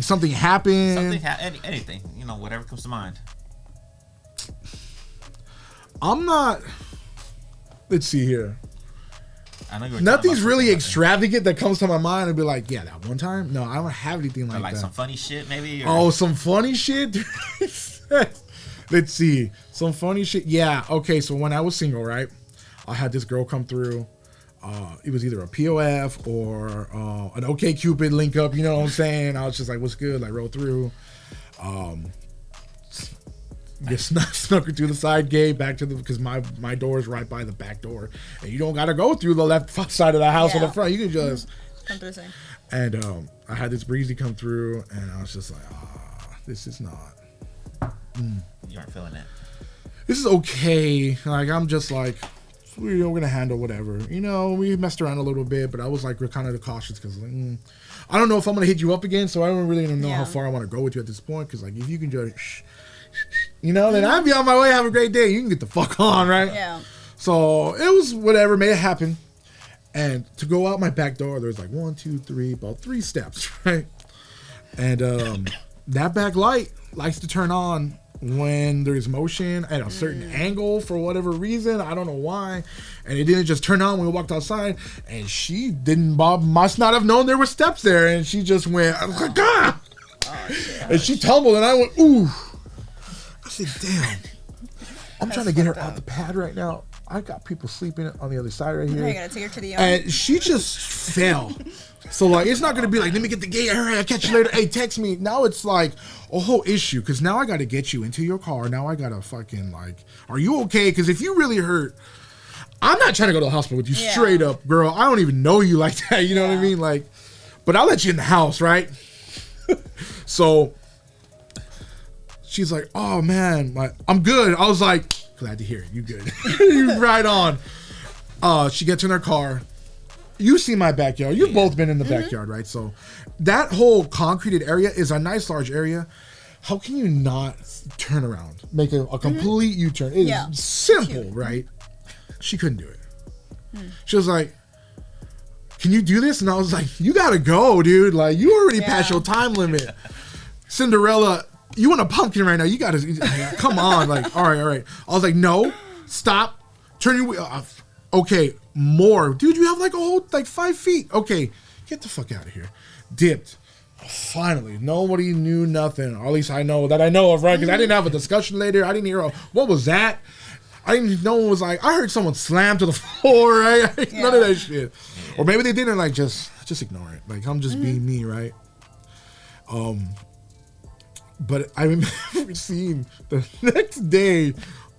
something happened. Anything, whatever comes to mind. I'm not. Let's see here. I know nothing's really extravagant that comes to my mind and be like, yeah, that one time. No, I don't have anything like that. Some funny shit, maybe. Oh, some funny shit. Let's see, some funny shit. Yeah. Okay. So when I was single, right, I had this girl come through. It was either a POF or an OkCupid link up. You know what I'm saying? I was just like, "What's good?" Like, roll through. Just snuck her through the side gate back to because my door is right by the back door, and you don't gotta go through the left side of the house or the front. You can just come through the same. And I had this breezy come through, and I was just like, this is not. You aren't feeling it. This is okay. Like, I'm just like, we're gonna handle whatever. We messed around a little bit, but I was like, we're kind of cautious because I don't know if I'm gonna hit you up again, so I don't really know how far I want to go with you at this point. Because like, if you can just, then I'd be on my way. Have a great day. You can get the fuck on, right? Yeah. So it was whatever, made it happen. And to go out my back door, there's like 1, 2, 3, about 3 steps, right? And that back light likes to turn on when there's motion at a certain angle for whatever reason. I don't know why. And it didn't just turn on when we walked outside. And she must not have known there were steps there. And she just went, I was like, ah! And she tumbled and I went, ooh. I said, damn. I'm trying to get her out the pad right now. I got people sleeping on the other side right here. I gotta take her to the yard. And she just fell. So like, it's not gonna be like, let me get the gate. All right, I'll catch you later. Hey, text me. Now it's like a whole issue because now I gotta get you into your car. Now I gotta fucking like, are you okay? Because if you really hurt, I'm not trying to go to the hospital with you straight up, girl. I don't even know you like that. You know what I mean? Like, but I'll let you in the house, right? So she's like, oh man, like, I'm good. I was like, glad to hear it. You good. You right on. She gets in her car. You see my backyard. You've both been in the backyard, right? So that whole concreted area is a nice large area. How can you not turn around, make a complete U-turn? It is simple, right? She couldn't do it. She was like, can you do this? And I was like, you gotta go, dude. Like, you already passed your time limit. Cinderella, you want a pumpkin right now? You gotta come on. Like, all right. I was like, no, stop. Turn your wheel off. Okay, more. Dude, you have like a whole, like 5 feet. Okay, get the fuck out of here. Dipped. Finally, nobody knew nothing. Or at least I know that I know of, right? Because I didn't have a discussion later. I didn't hear, what was that? I didn't know. It was like, I heard someone slam to the floor, right? None of that shit. Or maybe they didn't, like, just ignore it. Like, I'm just being me, right? But I remember seeing the next day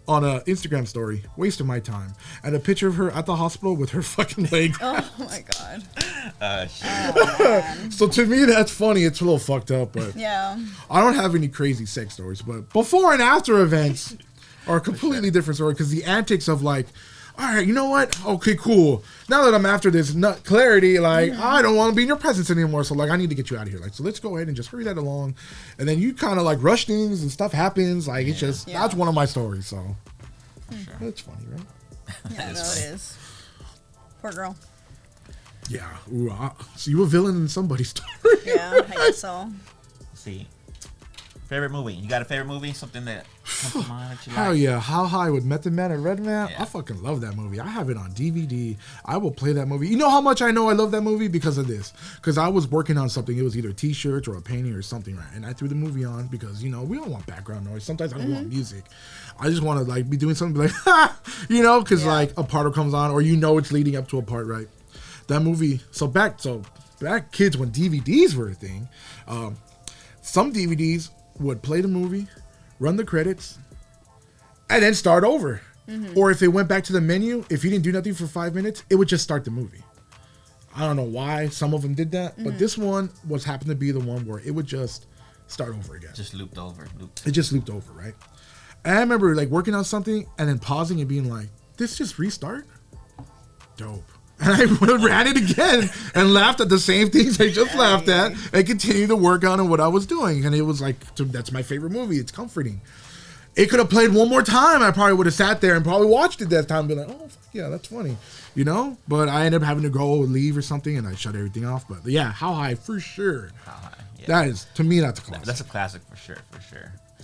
on an Instagram story, wasting my time, and a picture of her at the hospital with her fucking leg. Oh my god. So to me, that's funny. It's a little fucked up, but I don't have any crazy sex stories. But before and after events are a completely different story because the antics of like, all right, you know what? Okay, cool. Now that I'm after this clarity, like, I don't want to be in your presence anymore. So, like, I need to get you out of here. Like, so let's go ahead and just hurry that along. And then you kind of, like, rush things and stuff happens. Like, it's just, that's one of my stories. So, that's funny, right? Yeah, no, it is. Poor girl. Yeah. Ooh, so you were a villain in somebody's story. Yeah, I guess so. Let's see. Favorite movie? You got a favorite movie? Something that come to mind that you Hell like? yeah, How High with Method Man and Redman. Yeah. I fucking love that movie. I have it on DVD. I will play that movie. You know how much I know I love that movie? Because of this. Because I was working on something. It was either t-shirts or a painting or something, right? And I threw the movie on because, you know, we don't want background noise. Sometimes I don't want music. I just want to, like, be doing something like, ha! You know, because, like, a part comes on or you know it's leading up to a part, right? That movie. So back kids when DVDs were a thing, some DVDs would play the movie, run the credits, and then start over. Or if it went back to the menu, if you didn't do nothing for 5 minutes, it would just start the movie. I don't know why some of them did that, but this one happened to be the one where it would just start over again. Just looped over. It just looped over, right? And I remember like working on something and then pausing and being like, "This just restart? Dope." And I ran it again and laughed at the same things I just laughed at and continued to work on what I was doing. And it was like, that's my favorite movie. It's comforting. It could have played one more time. I probably would have sat there and probably watched it that time and be like, oh, fuck yeah, that's funny. You know? But I ended up having to go leave or something and I shut everything off. But yeah, How High for sure. How High, yeah. That is, to me, that's a classic. That's a classic for sure.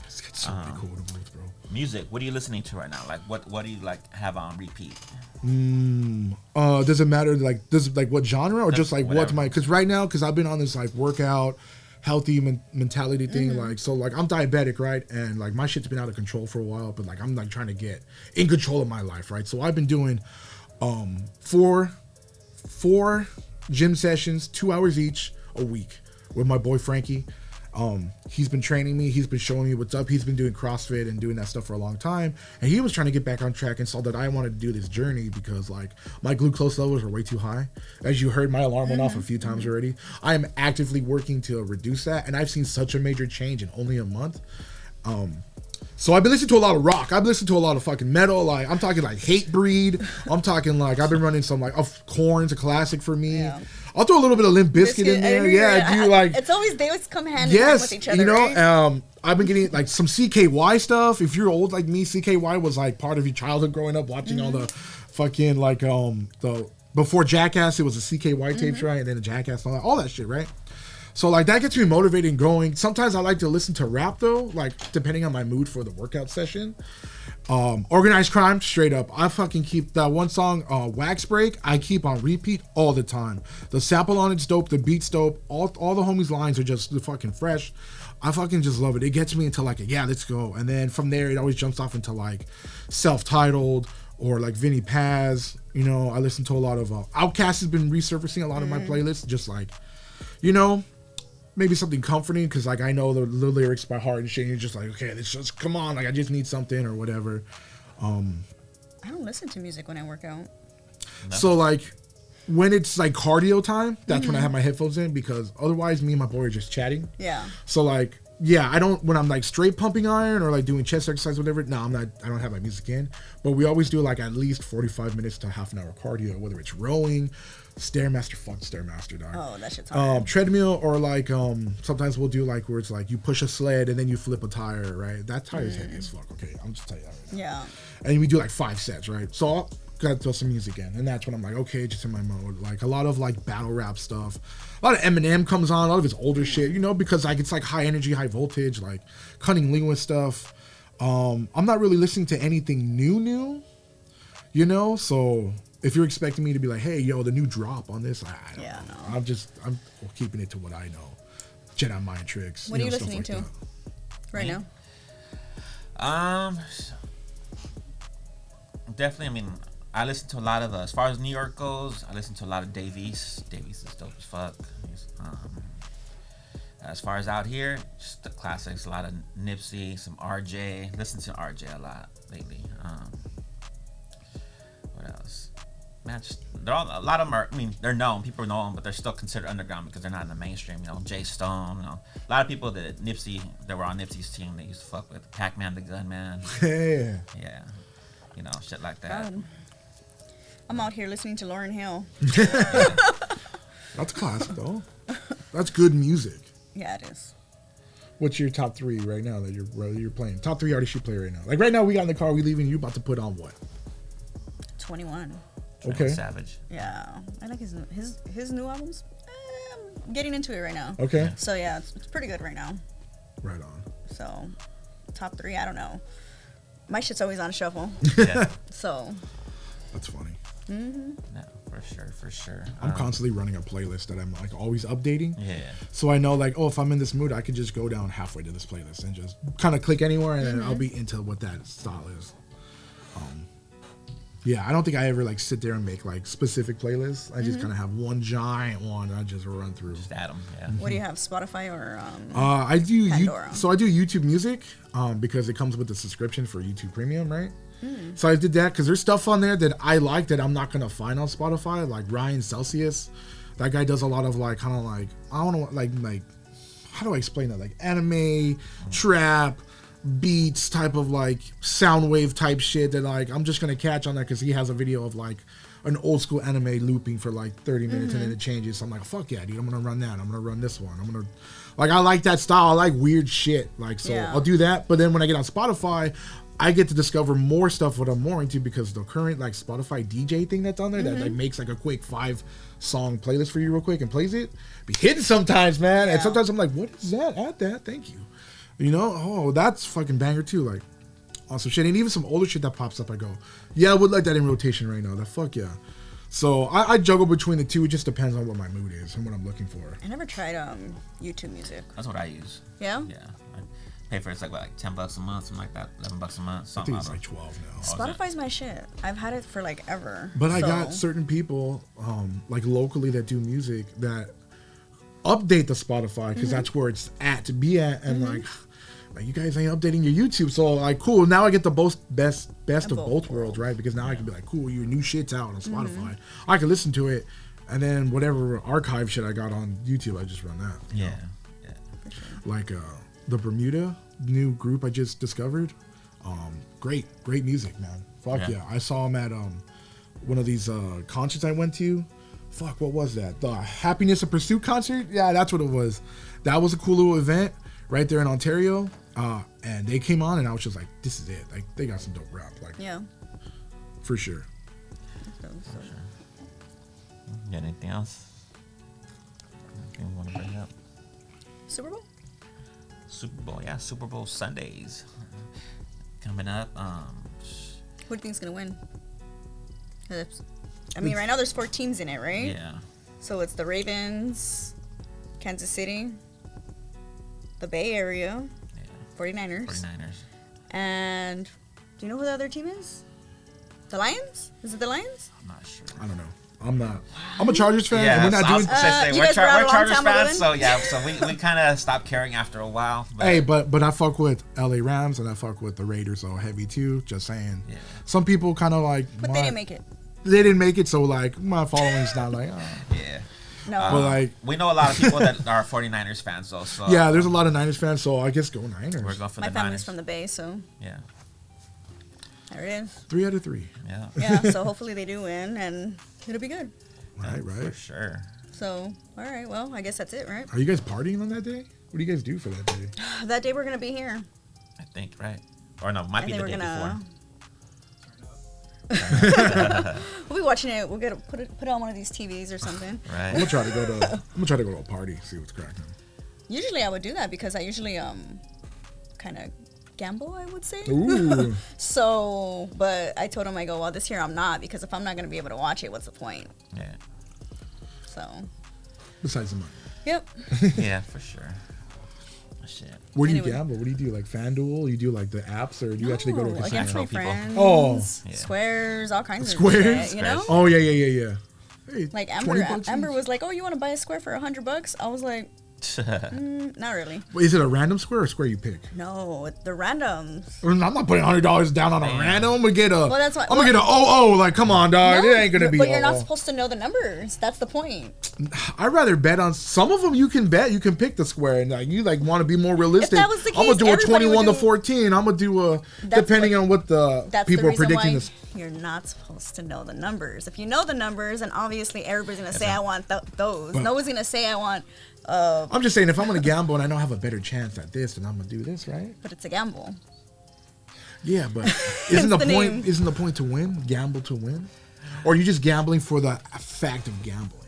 It's so cool to move, bro. Music. What are you listening to right now? Like, what do you like have on repeat? Does it matter what genre or just like Whatever. what my? Because right now, because I've been on this like workout, healthy mentality thing. Like so, like I'm diabetic, right? And like my shit's been out of control for a while, but like I'm like trying to get in control of my life, right? So I've been doing four gym sessions, 2 hours each a week with my boy Frankie. He's been training me. He's been showing me what's up. He's been doing CrossFit and doing that stuff for a long time. And he was trying to get back on track and saw that I wanted to do this journey because like my glucose levels are way too high. As you heard, my alarm went off a few times already. I am actively working to reduce that. And I've seen such a major change in only a month. So I've been listening to a lot of rock. I've listened to a lot of fucking metal. Like I'm talking like Hatebreed. I'm talking like I've been running some like Korn's a classic for me. Yeah. I'll throw a little bit of Limp Bizkit in there. Yeah, I do like. It's always they always come hand in hand with each other. You know, right? I've been getting like some CKY stuff. If you're old like me, CKY was like part of your childhood growing up, watching all the fucking like the before Jackass, it was the CKY tapes, right? And then the Jackass, and all that shit, right? So like that gets me motivated and going. Sometimes I like to listen to rap though, like depending on my mood for the workout session. Organized Crime, straight up. I fucking keep that one song, Wax Break, I keep on repeat all the time. The sample on it's dope, the beat's dope, all the homies' lines are just fucking fresh. I fucking just love it. It gets me into like, yeah, let's go. And then from there, it always jumps off into like Self-Titled or like Vinny Paz. You know, I listen to a lot of Outkast has been resurfacing a lot of my playlists, just like, you know, maybe something comforting because like I know the lyrics by heart and shit. And you're just like, okay, it's just come on, like I just need something or whatever. I don't listen to music when I work out. No. So like when it's like cardio time, that's when I have my headphones in because otherwise me and my boy are just chatting. Yeah. So like yeah, I don't when I'm like straight pumping iron or like doing chest exercise or whatever. No, I don't have my music in. But we always do like at least 45 minutes to half an hour cardio, whether it's rowing, Stairmaster, fuck Stairmaster, dog. Oh, that shit's hard. Treadmill or like sometimes we'll do like where it's like you push a sled and then you flip a tire, right? That tire's heavy as fuck. Okay, I'm just telling you that right now. Yeah. And we do like 5 sets, right? So I'll gotta throw some music in, and that's when I'm like, okay, just in my mode. Like a lot of like battle rap stuff, a lot of Eminem comes on, a lot of his older shit, you know, because like it's like high energy, high voltage, like Cunning Linguist stuff. I'm not really listening to anything new, you know. So if you're expecting me to be like, hey, yo, the new drop on this, I don't know. No. I'm keeping it to what I know. Jedi Mind Tricks. What are you stuff listening like to that. right now? Definitely. I mean, I listen to a lot of as far as New York goes, I listen to a lot of Davies. Davies is dope as fuck. As far as out here, just the classics. A lot of Nipsey, some RJ. Listen to RJ a lot lately. What else? Man, they're all, a lot of them are. I mean, they're known. People know them, but they're still considered underground because they're not in the mainstream. You know, Jay Stone. You know, a lot of people that were on Nipsey's team. They used to fuck with Pac-Man, the Gunman. Yeah. Yeah. You know, shit like that. I'm out here listening to Lauryn Hill. That's classic though. That's good music. Yeah, it is. What's your top 3 right now that you're playing? Top 3 artists you play right now. Like right now, we got in the car, we leaving. You about to put on what? 21. Okay. Savage. Yeah, I like his new albums. I'm getting into it right now. Okay. So yeah, it's pretty good right now. Right on. So top 3. I don't know. My shit's always on shuffle. Yeah. So. That's funny. Mm-hmm. No, for sure. I'm constantly running a playlist that I'm like always updating. Yeah. So I know like, oh, if I'm in this mood, I can just go down halfway to this playlist and just kind of click anywhere, and then I'll be into what that style is. Yeah, I don't think I ever like sit there and make like specific playlists. I just kind of have one giant one that I just run through. Just add them. Yeah. What do you have? Spotify or? I do. Pandora? So I do YouTube Music because it comes with the subscription for YouTube Premium, right? So I did that because there's stuff on there that I like that I'm not gonna find on Spotify. Like Ryan Celsius, that guy does a lot of like kind of like I don't know like how do I explain that, like anime, trap, beats type of like sound wave type shit that like I'm just gonna catch on that because he has a video of like an old school anime looping for like 30 minutes and then it changes. So I'm like, fuck yeah, dude, I'm gonna run that. I'm gonna run this one. I'm gonna like I like that style. I like weird shit. Like so Yeah. I'll do that. But then when I get on Spotify, I get to discover more stuff what I'm more into because the current like Spotify DJ thing that's on there that like makes like a quick 5-song playlist for you real quick and plays it be hidden sometimes, man. And Yeah. sometimes I'm like, what is that? Add that, thank you. You know, oh, that's fucking banger too. Like awesome shit. And even some older shit that pops up, I go, yeah, I would like that in rotation right now. That fuck yeah. So I juggle between the two. It just depends on what my mood is and what I'm looking for. I never tried YouTube Music. That's what I use. Yeah. Yeah. I pay for it's like what, like $10 a month, something like that. $11 a month. I Something think it's like like 12 now. Oh, is it? Spotify's my shit. I've had it for like ever. But I so- got certain people, like locally that do music that update the Spotify because that's where it's at to be at, and like you guys ain't updating your YouTube, so like cool. Now I get the best of both worlds, right? Because now I can be like, cool, your new shit's out on Spotify. I can listen to it, and then whatever archive shit I got on YouTube, I just run that. Yeah. Like the Bermuda new group I just discovered, great music, man. Fuck yeah. I saw them at one of these concerts I went to. Fuck, what was that? The Happiness and Pursuit concert? Yeah, that's what it was. That was a cool little event right there in Ontario. And they came on and I was just like, this is it. Like, they got some dope rap. Like, Yeah. for sure. You got anything else? Anything you want to bring up? Super Bowl? Super Bowl, yeah. Super Bowl Sundays coming up. Who do you think's gonna win? 'Cause I mean, right now there's 4 teams in it, right? Yeah. So it's the Ravens, Kansas City, the Bay Area, 49ers. 49ers. And do you know who the other team is? The Lions? Is it the Lions? I'm not sure. I don't know. I'm a Chargers fan. Yeah, and we're so not I was doing. gonna say, you we're, guys were out a we're long Chargers time ago fans, so we kind of stopped caring after a while. But Hey, but I fuck with LA Rams and I fuck with the Raiders so heavy too. Just saying. Yeah. Some people kind of like. But they didn't make it. They didn't make it, so like my following's not like. Oh. yeah. No. But like, We know a lot of people that are 49ers fans, though. So yeah, there's a lot of Niners fans, so I guess go Niners. we're going for My the family's Niners. from the Bay, so Yeah. there it is. 3 out of 3. Yeah. Yeah, so hopefully they do win and it'll be good. Right. For sure. So, all right, well, I guess that's it, right? Are you guys partying on that day? What do you guys do for that day? That day we're going to be here. I think, right? Or no, might I be think the we're day gonna. before. We'll be watching it. We'll get put it on one of these TVs or something. Right. I'm gonna try to go to a party, see what's cracking. Usually I would do that because I usually kind of gamble, I would say. Ooh. So, but I told him, I go, well, this year I'm not, because if I'm not gonna be able to watch it, what's the point? Yeah. So, Besides the money. yep. Yeah, for sure. Shit. Where do you Anyway. gamble? What do you do? Like FanDuel? You do like the apps, or do you actually go to a No, casino? against my People. friends. Oh. Yeah. Squares, all kinds Squares? of shit, you know? Oh yeah. Hey, Like 20 Amber, bucks Amber each? was like, "Oh, you want to buy a square for $100?" I was like, "Not really. Wait, is it a random square or a square you pick? No, the randoms." I'm not putting $100 down on a random. I'm gonna get a. Well, that's why- I'm gonna get a oh. Like, come on, dog. No, It ain't gonna be. But you're not oh. supposed to know the numbers. That's the point. I'd rather bet on some of them. You can bet. You can pick the square, and like you like want to be more realistic. that was the I'm gonna case, do a everybody would 21 to do- 14. I'm gonna do a That's depending what- on what the That's people the are reason predicting. why This. you're not supposed to know the numbers. If you know the numbers, and obviously everybody's gonna say, "I want those." But- No one's gonna say, "I want." I'm just saying, if I'm gonna gamble and I know I have a better chance at this, then I'm gonna do this, right? But it's a gamble. Yeah, but isn't the the point? name. Isn't the point to win? Gamble to win, or are you just gambling for the fact of gambling?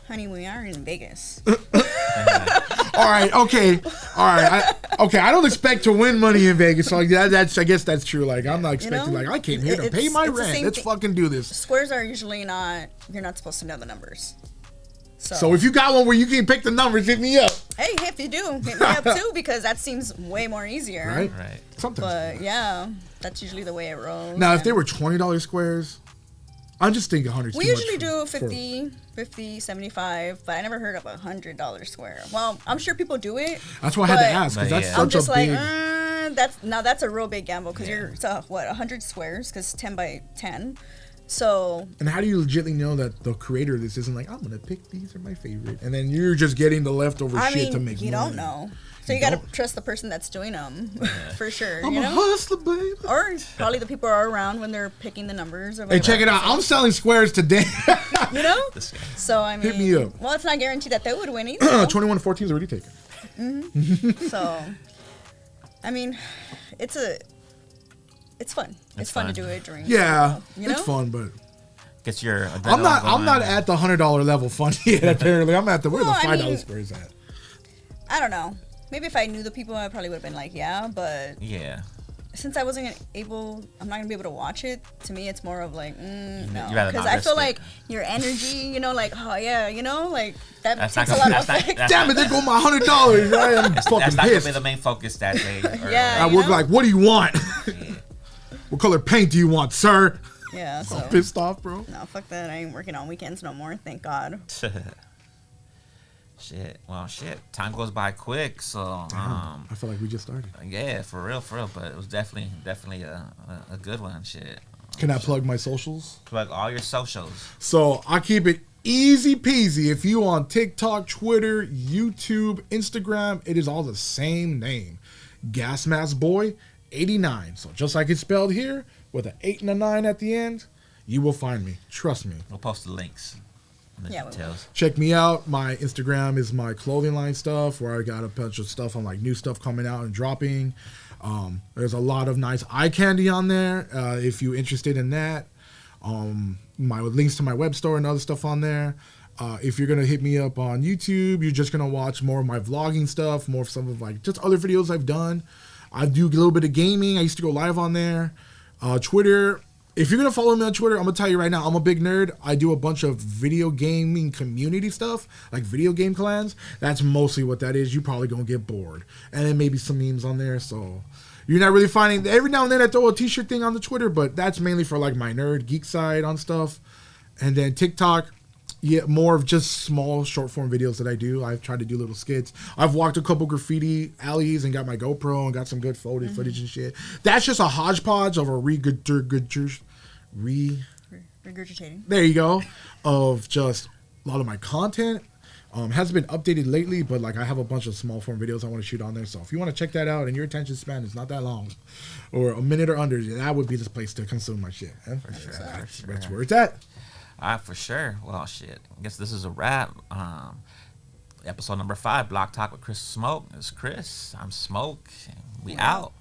Honey, we are in Vegas. All right, okay, all right. Okay, I don't expect to win money in Vegas, so that's I guess that's true. Like I'm not expecting You know? like I came here to pay my It's the rent. same Let's thing. fucking do this. Squares are usually not. You're not supposed to know the numbers. So if you got one where you can pick the numbers, hit me up. Hey, if you do, hit me up too, because that seems way more easier. Right. Sometimes. But yeah, that's usually the way it rolls. Now, if they were $20 squares, I'm just thinking 100. We usually do 50, 75, but I never heard of a $100 square. Well, I'm sure people do it. That's why I had to ask, because that's I'm such just a like, big... that's a real big gamble, because you're, 100 squares, because 10 by 10. So. And how do you legitimately know that the creator of this isn't like, I'm going to pick these are my favorite, and then you're just getting the leftover shit to make money? You don't know. So you got to trust the person that's doing them, for sure. I'm you a know? hustler, baby. Or probably the people are around when they're picking the numbers. Or Hey, check it out. I'm selling squares today. You know? So, I mean. Hit me up. Well, it's not guaranteed that they would win either. 21 to 14 is already taken. Mm-hmm. So, I mean, it's fun. It's fun to do it during. Yeah, you know? it's fun, but. Gets your I'm not at the $100 level fun yet. Apparently, I'm at the where the $5 squares at. I don't know. Maybe if I knew the people, I probably would have been like, yeah, but yeah. Since I wasn't able, I'm not gonna be able to watch it. To me, it's more of like, no, because I feel like your energy, you know, like, oh yeah, you know, like that takes a lot of effect. Damn it, there go my $100, right? I'm fucking that's not pissed. gonna be the main focus that day. Yeah, I work like, what do you want? What color paint do you want, sir? Yeah, so I'm pissed off, bro. No, fuck that. I ain't working on weekends no more. Thank God. Shit. Well, shit. Time goes by quick, so I feel like we just started. Yeah, for real. But it was definitely a good one. Shit. Can I plug my socials? Plug all your socials. So I keep it easy peasy. If you on TikTok, Twitter, YouTube, Instagram, it is all the same name. GasMaskBoy 89. So just like it's spelled here, with an 8 and a 9 at the end, you will find me. Trust me. We'll post the links. Details. Check me out. My Instagram is my clothing line stuff, where I got a bunch of stuff on like new stuff coming out and dropping. There's a lot of nice eye candy on there. If you're interested in that, my links to my web store and other stuff on there. If you're gonna hit me up on YouTube, you're just gonna watch more of my vlogging stuff, more of some of like just other videos I've done. I do a little bit of gaming. I used to go live on there. Twitter. If you're going to follow me on Twitter, I'm going to tell you right now, I'm a big nerd. I do a bunch of video gaming community stuff, like video game clans. That's mostly what that is. You're probably going to get bored. And then maybe some memes on there. So you're not really finding, every now and then I throw a t-shirt thing on the Twitter, but that's mainly for like my nerd geek side on stuff. And then TikTok, yeah, more of just small short form videos that I do. I've tried to do little skits. I've walked a couple graffiti alleys and got my GoPro and got some good footage and shit. That's just a hodgepodge of a regurgitating. There you go. Of just a lot of my content. Hasn't been updated lately, but like I have a bunch of small form videos I want to shoot on there. So if you want to check that out and your attention span is not that long, or a minute or under, that would be the place to consume my shit. For sure. That's where it's at. All right, for sure. Well, shit. I guess this is a wrap. Episode number 5, Blocc Talk with Chris Smoke. It's Chris. I'm Smoke. We out.